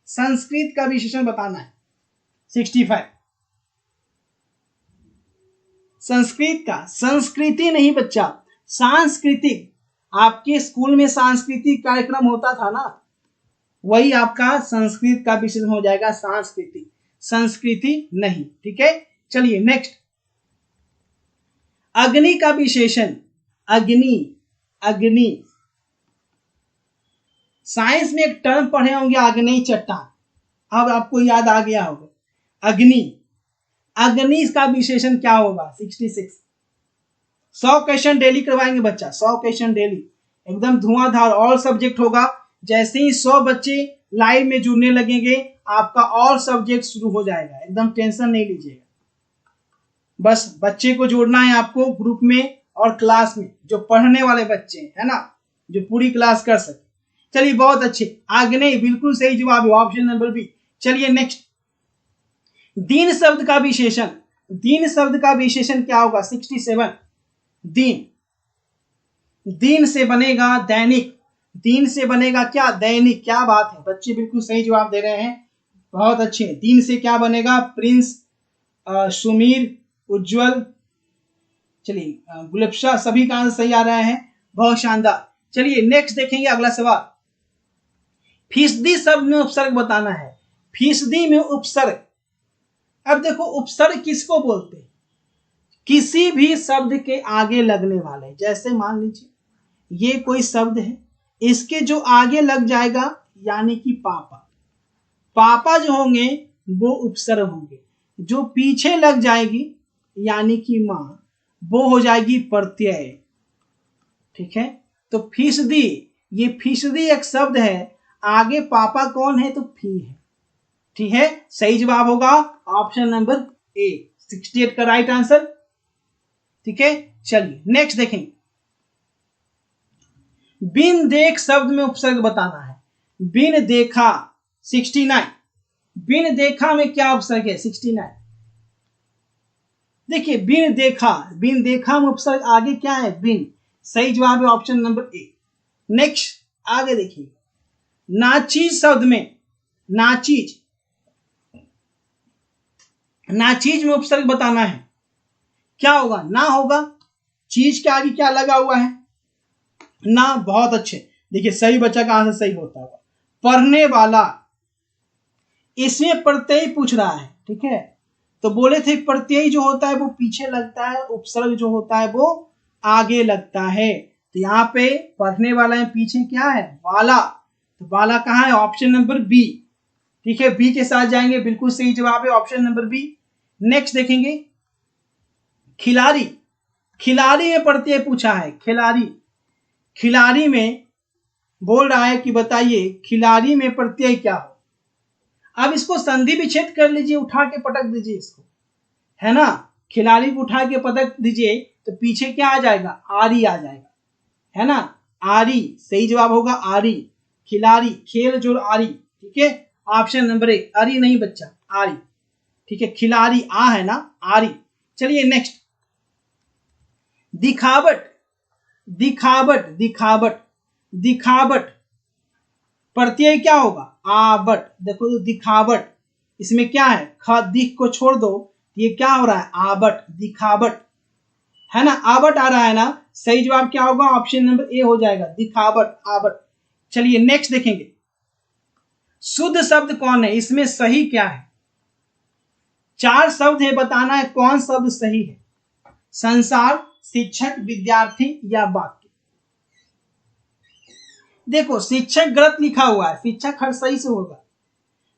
A: संस्कृत का विशेषण बताना है 65। संस्कृत का, संस्कृति नहीं बच्चा, सांस्कृतिक, आपके स्कूल में सांस्कृतिक कार्यक्रम होता था ना, वही आपका संस्कृत का विशेषण हो जाएगा, सांस्कृतिक, संस्कृति नहीं, ठीक है। चलिए नेक्स्ट, अग्नि का विशेषण, अग्नि, अग्नि, साइंस में एक टर्म पढ़े होंगे आग्नेय चट्टान, अब आपको याद आ गया होगा, अग्नि, अग्नि का विशेषण क्या होगा 66। 100 क्वेश्चन डेली करवाएंगे बच्चा, 100 क्वेश्चन डेली, एकदम धुआंधार, और सब्जेक्ट होगा। जैसे ही 100 बच्चे लाइव में जुड़ने लगेंगे आपका और सब्जेक्ट शुरू हो जाएगा, एकदम टेंशन नहीं लीजिएगा, बस बच्चे को जोड़ना है आपको ग्रुप में और क्लास में, जो पढ़ने वाले बच्चे है ना, जो पूरी क्लास कर सके। चलिए बहुत अच्छे, आग्नेय बिल्कुल सही जवाब है, ऑप्शन नंबर बी। चलिए नेक्स्ट, दिन शब्द का विशेषण, दिन शब्द का विशेषण क्या होगा 67। दिन, दिन से बनेगा दैनिक, दिन से बनेगा क्या, दैनिक, क्या बात है बच्चे, बिल्कुल सही जवाब दे रहे हैं, बहुत अच्छे। दिन से क्या बनेगा, प्रिंस, सुमीर, उज्जवल, चलिए गुलबशा, सभी का आंसर सही आ रहा है, बहुत शानदार। चलिए नेक्स्ट देखेंगे अगला सवाल, फीसदी शब्द में उपसर्ग बताना है, फीसदी में उपसर्ग। अब देखो उपसर्ग किसको बोलते हैं, किसी भी शब्द के आगे लगने वाले, जैसे मान लीजिए ये कोई शब्द है, इसके जो आगे लग जाएगा यानी कि पापा, पापा जो होंगे वो उपसर्ग होंगे, जो पीछे लग जाएगी यानी कि मां, वो हो जाएगी प्रत्यय, ठीक है। तो फीसदी, ये फीसदी एक शब्द है, आगे पापा कौन है तो फी है, ठीक है, सही जवाब होगा ऑप्शन नंबर ए, 68 का राइट आंसर, ठीक है। चलिए नेक्स्ट देखें, बिन देख शब्द में उपसर्ग बताना है, बिन देखा 69, बिन देखा में क्या उपसर्ग है 69। देखिए बिन देखा, बिन देखा में उपसर्ग आगे क्या है, बिन, सही जवाब है ऑप्शन नंबर ए। नेक्स्ट आगे देखिए, नाचीज शब्द में, नाचीज, नाचीज में उपसर्ग बताना है, क्या होगा? ना होगा। चीज के आगे क्या लगा हुआ है? ना। बहुत अच्छे, देखिए सही बच्चा का आंसर सही होता होगा। पढ़ने वाला, इसमें प्रत्यय पूछ रहा है, ठीक है। तो बोले थे प्रत्यय जो होता है वो पीछे लगता है, उपसर्ग जो होता है वो आगे लगता है। तो यहाँ पे पढ़ने वाला है, पीछे क्या है? वाला। तो वाला कहाँ है? ऑप्शन नंबर बी, ठीक है। बी के साथ जाएंगे, बिल्कुल सही जवाब है ऑप्शन नंबर बी। नेक्स्ट देखेंगे खिलाड़ी। खिलाड़ी में प्रत्यय पूछा है, खिलाड़ी। खिलाड़ी में बोल रहा है कि बताइए खिलाड़ी में प्रत्यय क्या हो। अब इसको संधि विच्छेद कर लीजिए, उठा के पटक दीजिए इसको, है ना। खिलाड़ी को उठा के पटक दीजिए तो पीछे क्या आ जाएगा? आरी आ जाएगा, है ना। आरी सही जवाब होगा, आरी। खिलाड़ी, खेल जोड़ आरी, ठीक है। ऑप्शन नंबर ए, अरी नहीं बच्चा, आरी, ठीक है। खिलाड़ी आ है ना, आरी। चलिए नेक्स्ट, दिखावट। दिखावट, दिखावट, दिखावट प्रत्यय क्या होगा? आवट। देखो तो दिखावट, इसमें क्या है? ख दिख को छोड़ दो, ये क्या हो रहा है? आवट, दिखावट, है ना। आवट आ रहा है ना। सही जवाब क्या होगा? ऑप्शन नंबर ए हो जाएगा, दिखावट, आवट। चलिए नेक्स्ट देखेंगे, शुद्ध शब्द कौन है, इसमें सही क्या है? 4 शब्द है, बताना है कौन शब्द सही है। संसार, शिक्षक, विद्यार्थी या वाक्य। देखो शिक्षक गलत लिखा हुआ है, शिक्षक हर सही से होगा।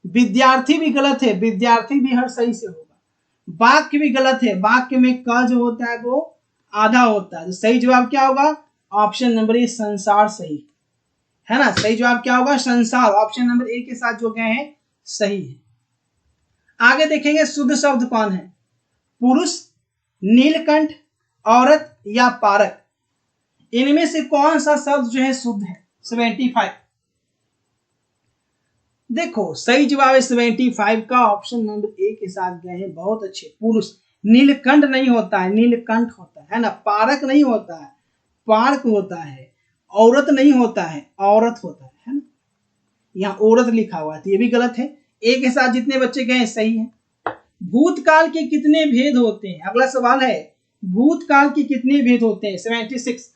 A: विद्यार्थी भी गलत है, विद्यार्थी भी हर सही से होगा। वाक्य भी गलत है, वाक्य में क जो होता है वो आधा होता है। तो सही जवाब क्या होगा? ऑप्शन नंबर ए, संसार सही है ना। सही जवाब क्या होगा? संसार। ऑप्शन नंबर ए के साथ जो गए हैं सही है। आगे देखेंगे शुद्ध शब्द कौन है। पुरुष, नीलकंठ, औरत या पारक। इनमें से कौन सा शब्द जो है शुद्ध है? 75। देखो सही जवाब है 75 का, ऑप्शन नंबर ए के साथ गए हैं, बहुत अच्छे। पुरुष, नीलकंठ नहीं होता है, नीलकंठ होता है ना। पारक नहीं होता है, पार्क होता है। औरत नहीं होता है, औरत होता है ना। यहाँ औरत लिखा हुआ है तो ये भी गलत है। ए के साथ जितने बच्चे गए सही है। भूतकाल के कितने भेद होते हैं? अगला सवाल है, भूतकाल के कितने भेद होते हैं? 76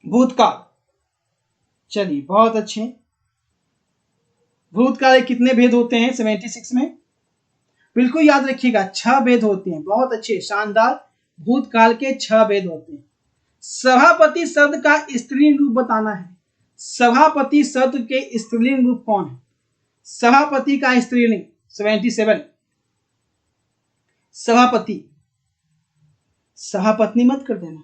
A: भूतकाल। चलिए बहुत अच्छे। भूतकाल के कितने भेद होते हैं 76 में? बिल्कुल याद रखिएगा, 6 भेद होते हैं। बहुत अच्छे, शानदार। भूतकाल के 6 भेद होते हैं। सभापति शब्द का स्त्रीलिंग रूप बताना है। सभापति शब्द के स्त्रीलिंग रूप कौन है? सभापति का स्त्रीलिंग 77। सभापति, सभापत्नी मत कर देना।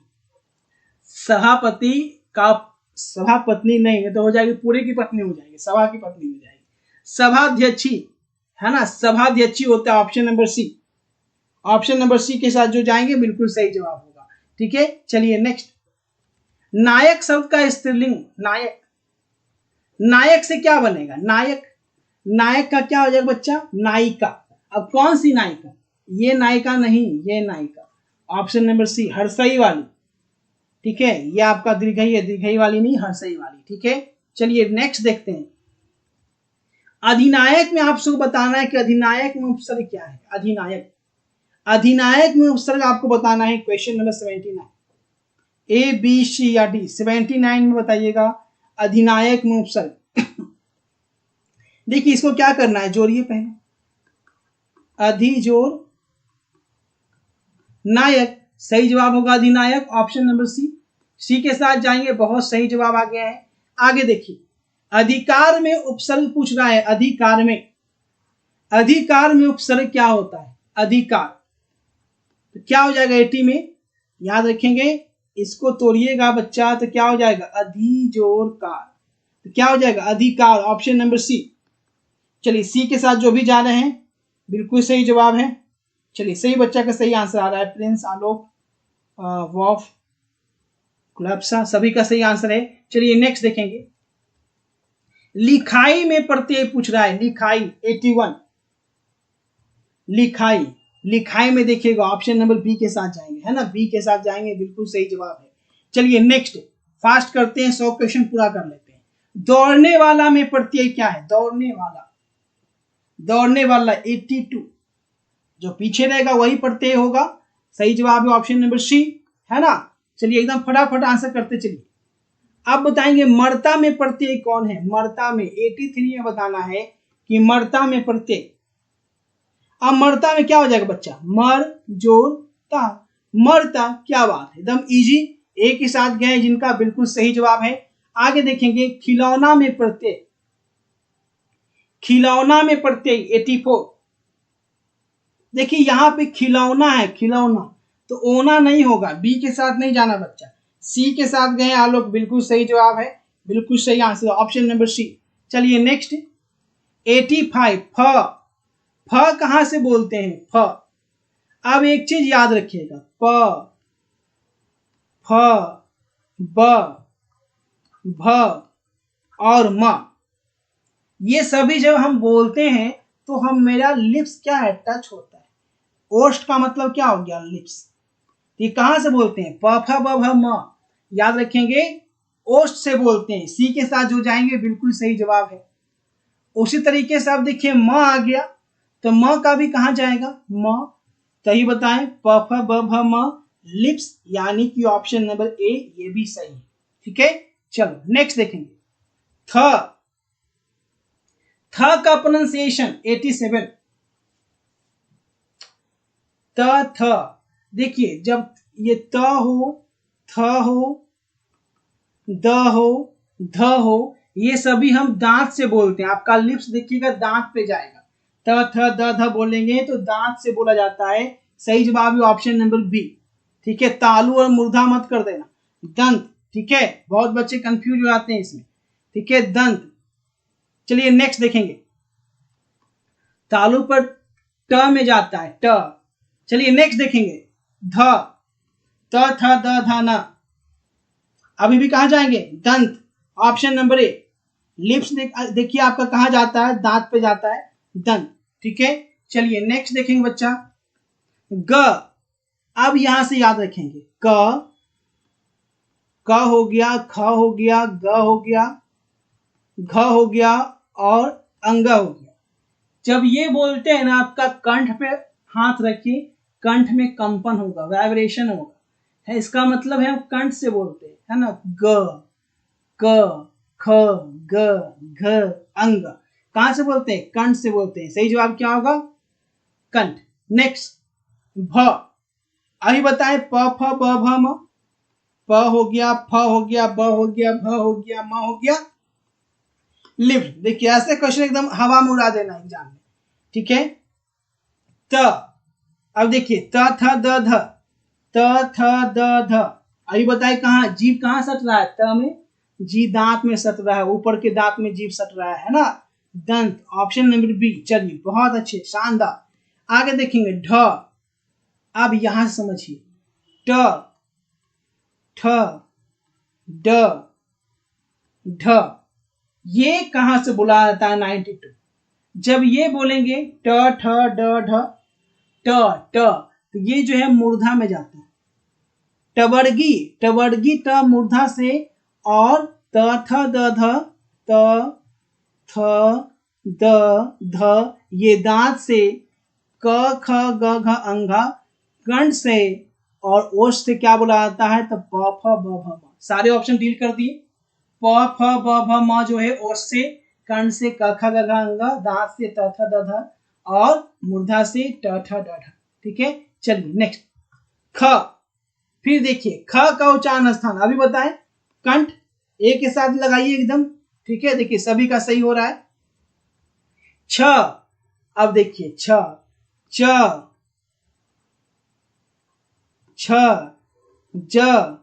A: सभापति का, सभापत्नी नहीं तो हो जाएगी, पूरे की पत्नी हो जाएगी, सभा की पत्नी हो जाएगी। सभाध्यक्षी, है ना, सभाध्यक्षी होता है option number C. Option number C के साथ जो जाएंगे बिल्कुल सही जवाब होगा, ठीक है। चलिए नेक्स्ट, नायक शब्द का स्त्रीलिंग। नायक, नायक से क्या बनेगा? नायक, नायक का क्या हो जाएगा बच्चा? नायिका। अब कौन सी नायिका? ये नायिका नहीं, ये नायिका। ऑप्शन नंबर सी, हर्षई वाली, ठीक है। ये आपका दीर्घई है, दीर्घई वाली नहीं, हर्षई वाली, ठीक है। चलिए नेक्स्ट देखते हैं, अधिनायक में आप सबको बताना है कि अधिनायक में उपसर्ग क्या है। अधिनायक, अधिनायक में उपसर्ग आपको बताना है। Question number 79, A B C या डी। 79 में बताइएगा अधिनायक में उपसर्ग। देखिए इसको क्या करना है, जोड़िए पहले, अधि जोड़ नायक। सही जवाब होगा अधिनायक, ऑप्शन नंबर सी। सी के साथ जाएंगे, बहुत सही जवाब आ गया है। आगे देखिए, अधिकार में उपसर्ग पूछ रहा है। अधिकार में, अधिकार में उपसर्ग क्या होता है? अधिकार, तो क्या हो जाएगा 80 में? याद रखेंगे, इसको तोड़िएगा बच्चा तो क्या हो जाएगा? अधि जोड़ कार, तो क्या हो जाएगा? अधिकार, ऑप्शन नंबर सी। चलिए सी के साथ जो भी जा रहे हैं बिल्कुल सही जवाब है। चलिए सही बच्चा का सही आंसर आ रहा है, प्रिंस, आलोक, वॉफ, कुलप्सा, सभी का सही आंसर है। चलिए नेक्स्ट देखेंगे, लिखाई में प्रत्यय पूछ रहा है। लिखाई 81, लिखाई, लिखाई में देखिएगा ऑप्शन नंबर बी के साथ जाएंगे, है ना, बी के साथ जाएंगे, बिल्कुल सही जवाब है। चलिए नेक्स्ट, फास्ट करते हैं, 100 क्वेश्चन पूरा कर लेते हैं। दौड़ने वाला में प्रत्यय क्या है? दौड़ने वाला, दौड़ने वाला 82, जो पीछे रहेगा वही प्रत्यय होगा। सही जवाब है ऑप्शन नंबर सी, है ना। चलिए एकदम फटाफट आंसर करते चलिए। अब बताएंगे मर्ता में प्रत्यय कौन है? मर्ता में 83 में बताना है कि मर्ता में प्रत्यय। अब मर्ता में क्या हो जाएगा बच्चा? मर जोर ता, मरता। क्या बात है, एकदम इजी, एक ही साथ गए जिनका बिल्कुल सही जवाब है। आगे देखेंगे खिलौना में प्रत्यय, खिलौना में प्रत्यय 84। देखिए यहां पे खिलौना है, खिलौना, तो ओना नहीं होगा, बी के साथ नहीं जाना बच्चा, सी के साथ गए आलोक, बिल्कुल सही जवाब है, बिल्कुल सही आंसर ऑप्शन नंबर सी। चलिए नेक्स्ट 85 फ, फ कहां से बोलते हैं? फ। अब एक चीज याद रखिएगा, प, फ, ब, भ और म, ये सभी जब हम बोलते हैं तो हम मेरा लिप्स क्या है? टच होता है। ओष्ठ का मतलब क्या हो गया? लिप्स। ये कहां से बोलते हैं? प फ ब भ म, याद रखेंगे ओष्ठ से बोलते हैं, सी के साथ जो जाएंगे बिल्कुल सही जवाब है। उसी तरीके से आप देखिए म आ गया, तो म का भी कहां जाएगा? म, सही बताएं, प फ ब भ म, लिप्स, यानी कि ऑप्शन नंबर ए ये भी सही है। ठीक है, चलो नेक्स्ट देखेंगे थ, थ का प्रोनाउंसिएशन 87, त थ। देखिए जब ये त हो, थ हो, द हो, ध हो, ये सभी हम दांत से बोलते हैं। आपका लिप्स देखिएगा दांत पे जाएगा, त थ द ध बोलेंगे तो दांत से बोला जाता है। सही जवाब है ऑप्शन नंबर बी। ठीक है, तालु और मूर्धा मत कर देना, दंत। ठीक है, बहुत बच्चे कंफ्यूज हो जाते हैं इसमें। ठीक है, दंत। चलिए नेक्स्ट देखेंगे, तालु पर ट में जाता है, ट। चलिए नेक्स्ट देखेंगे ध, त थ द ध न, अभी भी कहां जाएंगे? दंत, ऑप्शन नंबर ए। लिप्स देखिए आपका कहां जाता है? दांत पे जाता है, दंत। ठीक है, चलिए नेक्स्ट देखेंगे बच्चा ग। अब यहां से याद रखेंगे क, क हो गया, ख हो गया, ग हो गया, घ हो गया और अंग हो गया। जब ये बोलते हैं ना, आपका कंठ पे हाथ रखिए, कंठ में कंपन होगा, वाइब्रेशन होगा, है इसका मतलब है हम कंठ से बोलते हैं, है ना। ग, क, ख, ग, घ, अंग, कहां से बोलते हैं? कंठ से बोलते हैं। सही जवाब क्या होगा? कंठ। नेक्स्ट भ, अभी बताएं प फ ब भ म, प हो गया, फ हो गया, ब हो गया, भ हो गया, म हो गया, लिफ्ट। देखिए ऐसे क्वेश्चन एकदम हवा में उड़ा देना एग्जाम में। ठीक है, त, अब देखिए त थ द ध, त थ द ध, अभी बताए कहां जीभ कहां सट रहा है? त में, जी दांत में सट रहा है, ऊपर के दांत में जीभ सट रहा है ना, दंत, ऑप्शन नंबर बी। चलिए बहुत अच्छे, शानदार। आगे देखेंगे ढ। अब यहां से समझिए ट, ठ, ड, ढ, ये कहां से बोला जाता है? 92। जब ये बोलेंगे ट ठ ड ढ, ट ट, तो ये जो है मूर्धा में जाता है। टवर्गी, टवर्गी ट मूर्धा से, और त थ द ध, त थ द ध, ये दांत से, क ख ग घ अंघा कंठ से, और ओष्ठ से क्या बोला जाता है? तो प फ ब भ म। सारे ऑप्शन डील कर दिए। प फ ब भ म जो है ओष्ठ से, कंठ से क ख ग घ अंघा, दांत से त थ द ध, और मूर्धा से ट ठ ड ढ। ठीक है, चलिए नेक्स्ट ख। फिर देखिए ख का उच्चारण स्थान अभी बताएं, कंठ एक के साथ लगाइए एकदम। ठीक है, देखिए सभी का सही हो रहा है। छ, अब देखिए छ, च, छ, ज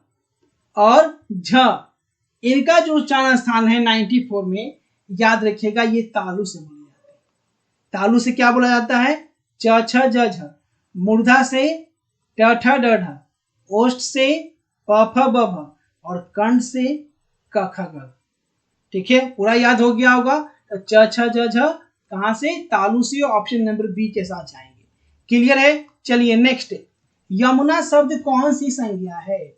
A: और झ, इनका जो उच्चारण स्थान है 94 में, याद रखिएगा ये तालु से बोला जाता है। तालु से क्या बोला जाता है? च छ ज झ, मूर्धा से ट ठ ड ढ, ओष्ठ से प फ ब भ, और कंठ से क ख ग। ठीक है, पूरा याद हो गया होगा। तो च छ ज झ कहां से? तालु से, ऑप्शन नंबर बी के साथ जाएंगे। क्लियर है? चलिए नेक्स्ट, यमुना शब्द कौन सी संज्ञा है?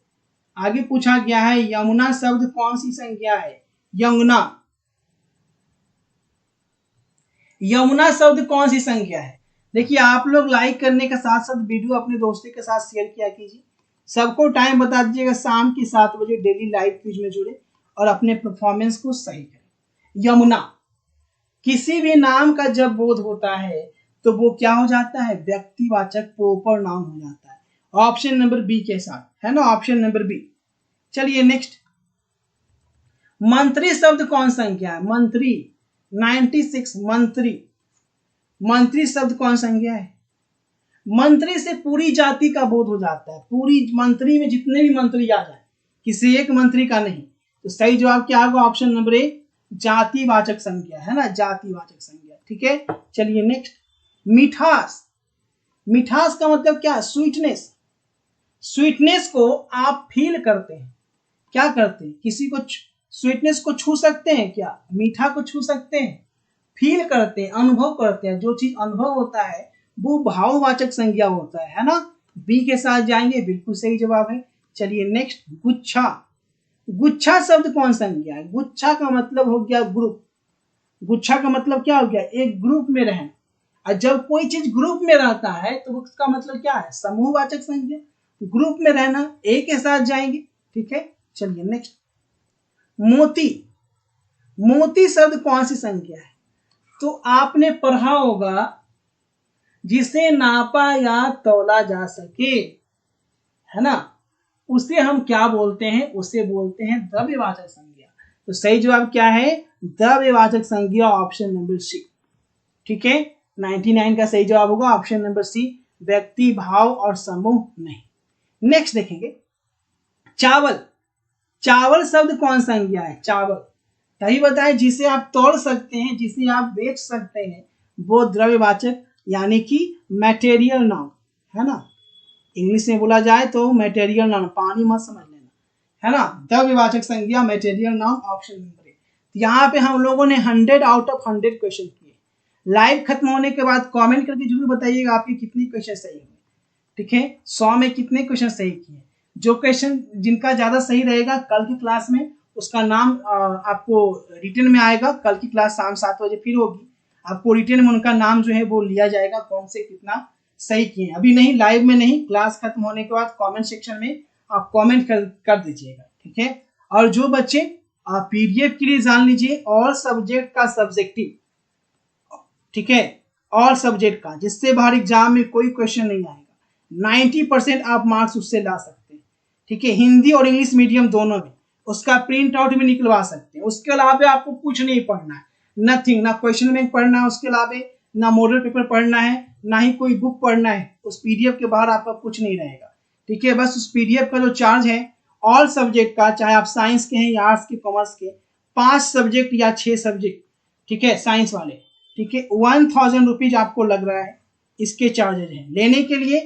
A: आगे पूछा गया है यमुना शब्द कौन सी संज्ञा है? यमुना, यमुना शब्द कौन सी संख्या है? देखिए आप लोग लाइक करने के साथ साथ वीडियो अपने दोस्तों के साथ शेयर किया कीजिए। सबको टाइम बता दीजिएगा, शाम के 7 बजे डेली लाइव क्विज में जुड़े और अपने परफॉर्मेंस को सही करें। यमुना, किसी भी नाम का जब बोध होता है तो वो क्या हो जाता है? व्यक्तिवाचक प्रोपर नाउन हो जाता है। ऑप्शन नंबर बी के साथ, है ना, ऑप्शन नंबर बी। चलिए नेक्स्ट, मंत्री शब्द कौन संख्या है? मंत्री 96, मंत्री, मंत्री शब्द कौन संख्या है? मंत्री से पूरी जाति का बोध हो जाता है, पूरी मंत्री में जितने भी मंत्री आ जाए, किसी एक मंत्री का नहीं। तो सही जवाब क्या होगा? ऑप्शन नंबर ए, जातिवाचक संख्या, है ना, जातिवाचक संख्या। ठीक है, चलिए नेक्स्ट, मिठास, मिठास का मतलब क्या है? स्वीटनेस, स्वीटनेस को आप फील करते हैं, क्या करते हैं? किसी को स्वीटनेस को छू सकते हैं क्या? मीठा को छू सकते हैं, फील करते हैं, अनुभव करते हैं। जो चीज अनुभव होता है वो भाववाचक संज्ञा होता है ना। बी के साथ जाएंगे, बिल्कुल सही जवाब है। चलिए नेक्स्ट, गुच्छा, गुच्छा शब्द कौन संज्ञा है? गुच्छा का मतलब हो गया ग्रुप, गुच्छा का मतलब क्या हो गया? एक ग्रुप में रहना। और जब कोई चीज ग्रुप में रहता है तो उसका मतलब क्या है? समूहवाचक संज्ञा, ग्रुप में रहना। ए के साथ जाएंगे। ठीक है, चलिए नेक्स्ट, मोती, मोती शब्द कौन सी संख्या है? तो आपने पढ़ा होगा, जिसे नापा या तौला जा सके, है ना, उसे हम क्या बोलते हैं? उसे बोलते हैं द्रव्यवाचक संज्ञा। तो सही जवाब क्या है? द्रव्यवाचक संज्ञा, ऑप्शन नंबर सी। ठीक है, 99 का सही जवाब होगा ऑप्शन नंबर सी, व्यक्ति, भाव और समूह नहीं। नेक्स्ट देखेंगे, चावल, चावल शब्द कौन संज्ञा है? चावल, तभी बताए जिसे आप तोड़ सकते हैं, जिसे आप बेच सकते हैं, वो द्रव्यवाचक यानी कि मटेरियल नाउन, है ना। इंग्लिश में बोला जाए तो मटेरियल नाउन, पानी मत समझ लेना, है ना। द्रव्यवाचक संज्ञा मटेरियल नाउन, ऑप्शन नंबर ए। यहाँ पे हम लोगों ने 100 आउट ऑफ 100 क्वेश्चन किए। लाइव खत्म होने के बाद कमेंट करके जरूर बताइएगा आपके कितने क्वेश्चन सही हुए। ठीक है, 100 में कितने क्वेश्चन सही किए। जो क्वेश्चन जिनका ज्यादा सही रहेगा, कल की क्लास में उसका नाम आपको रिटर्न में आएगा। कल की क्लास शाम 7 बजे फिर होगी, आपको रिटर्न में उनका नाम जो है वो लिया जाएगा, कौन से कितना सही किए। अभी नहीं, लाइव में नहीं, क्लास खत्म होने के बाद कमेंट सेक्शन में आप कमेंट कर दीजिएगा। ठीक है, और जो बच्चे पीडीएफ के लिए जान लीजिए, और सब्जेक्ट का सब्जेक्टिव, ठीक है, और सब्जेक्ट का, जिससे बाहर एग्जाम में कोई क्वेश्चन नहीं आएगा, 90% आप मार्क्स उससे ला सकते हैं। ठीक है, हिंदी और इंग्लिश मीडियम दोनों में उसका प्रिंट आउट भी निकलवा सकते हैं। उसके अलावा आपको कुछ नहीं पढ़ना है, नथिंग, ना क्वेश्चन बैंक पढ़ना है, उसके अलावा ना मॉडल पेपर पढ़ना है, ना ही कोई बुक पढ़ना है। उस पीडीएफ के बाहर आपका कुछ नहीं रहेगा। ठीक है, बस उस पीडीएफ का जो चार्ज है ऑल सब्जेक्ट का, चाहे आप साइंस के हैं या आर्ट्स के, कॉमर्स के, 5 सब्जेक्ट या 6 सब्जेक्ट, ठीक है, साइंस वाले, ठीक है, 1000 रुपीज आपको लग रहा है। इसके चार्जेज हैं। लेने के लिए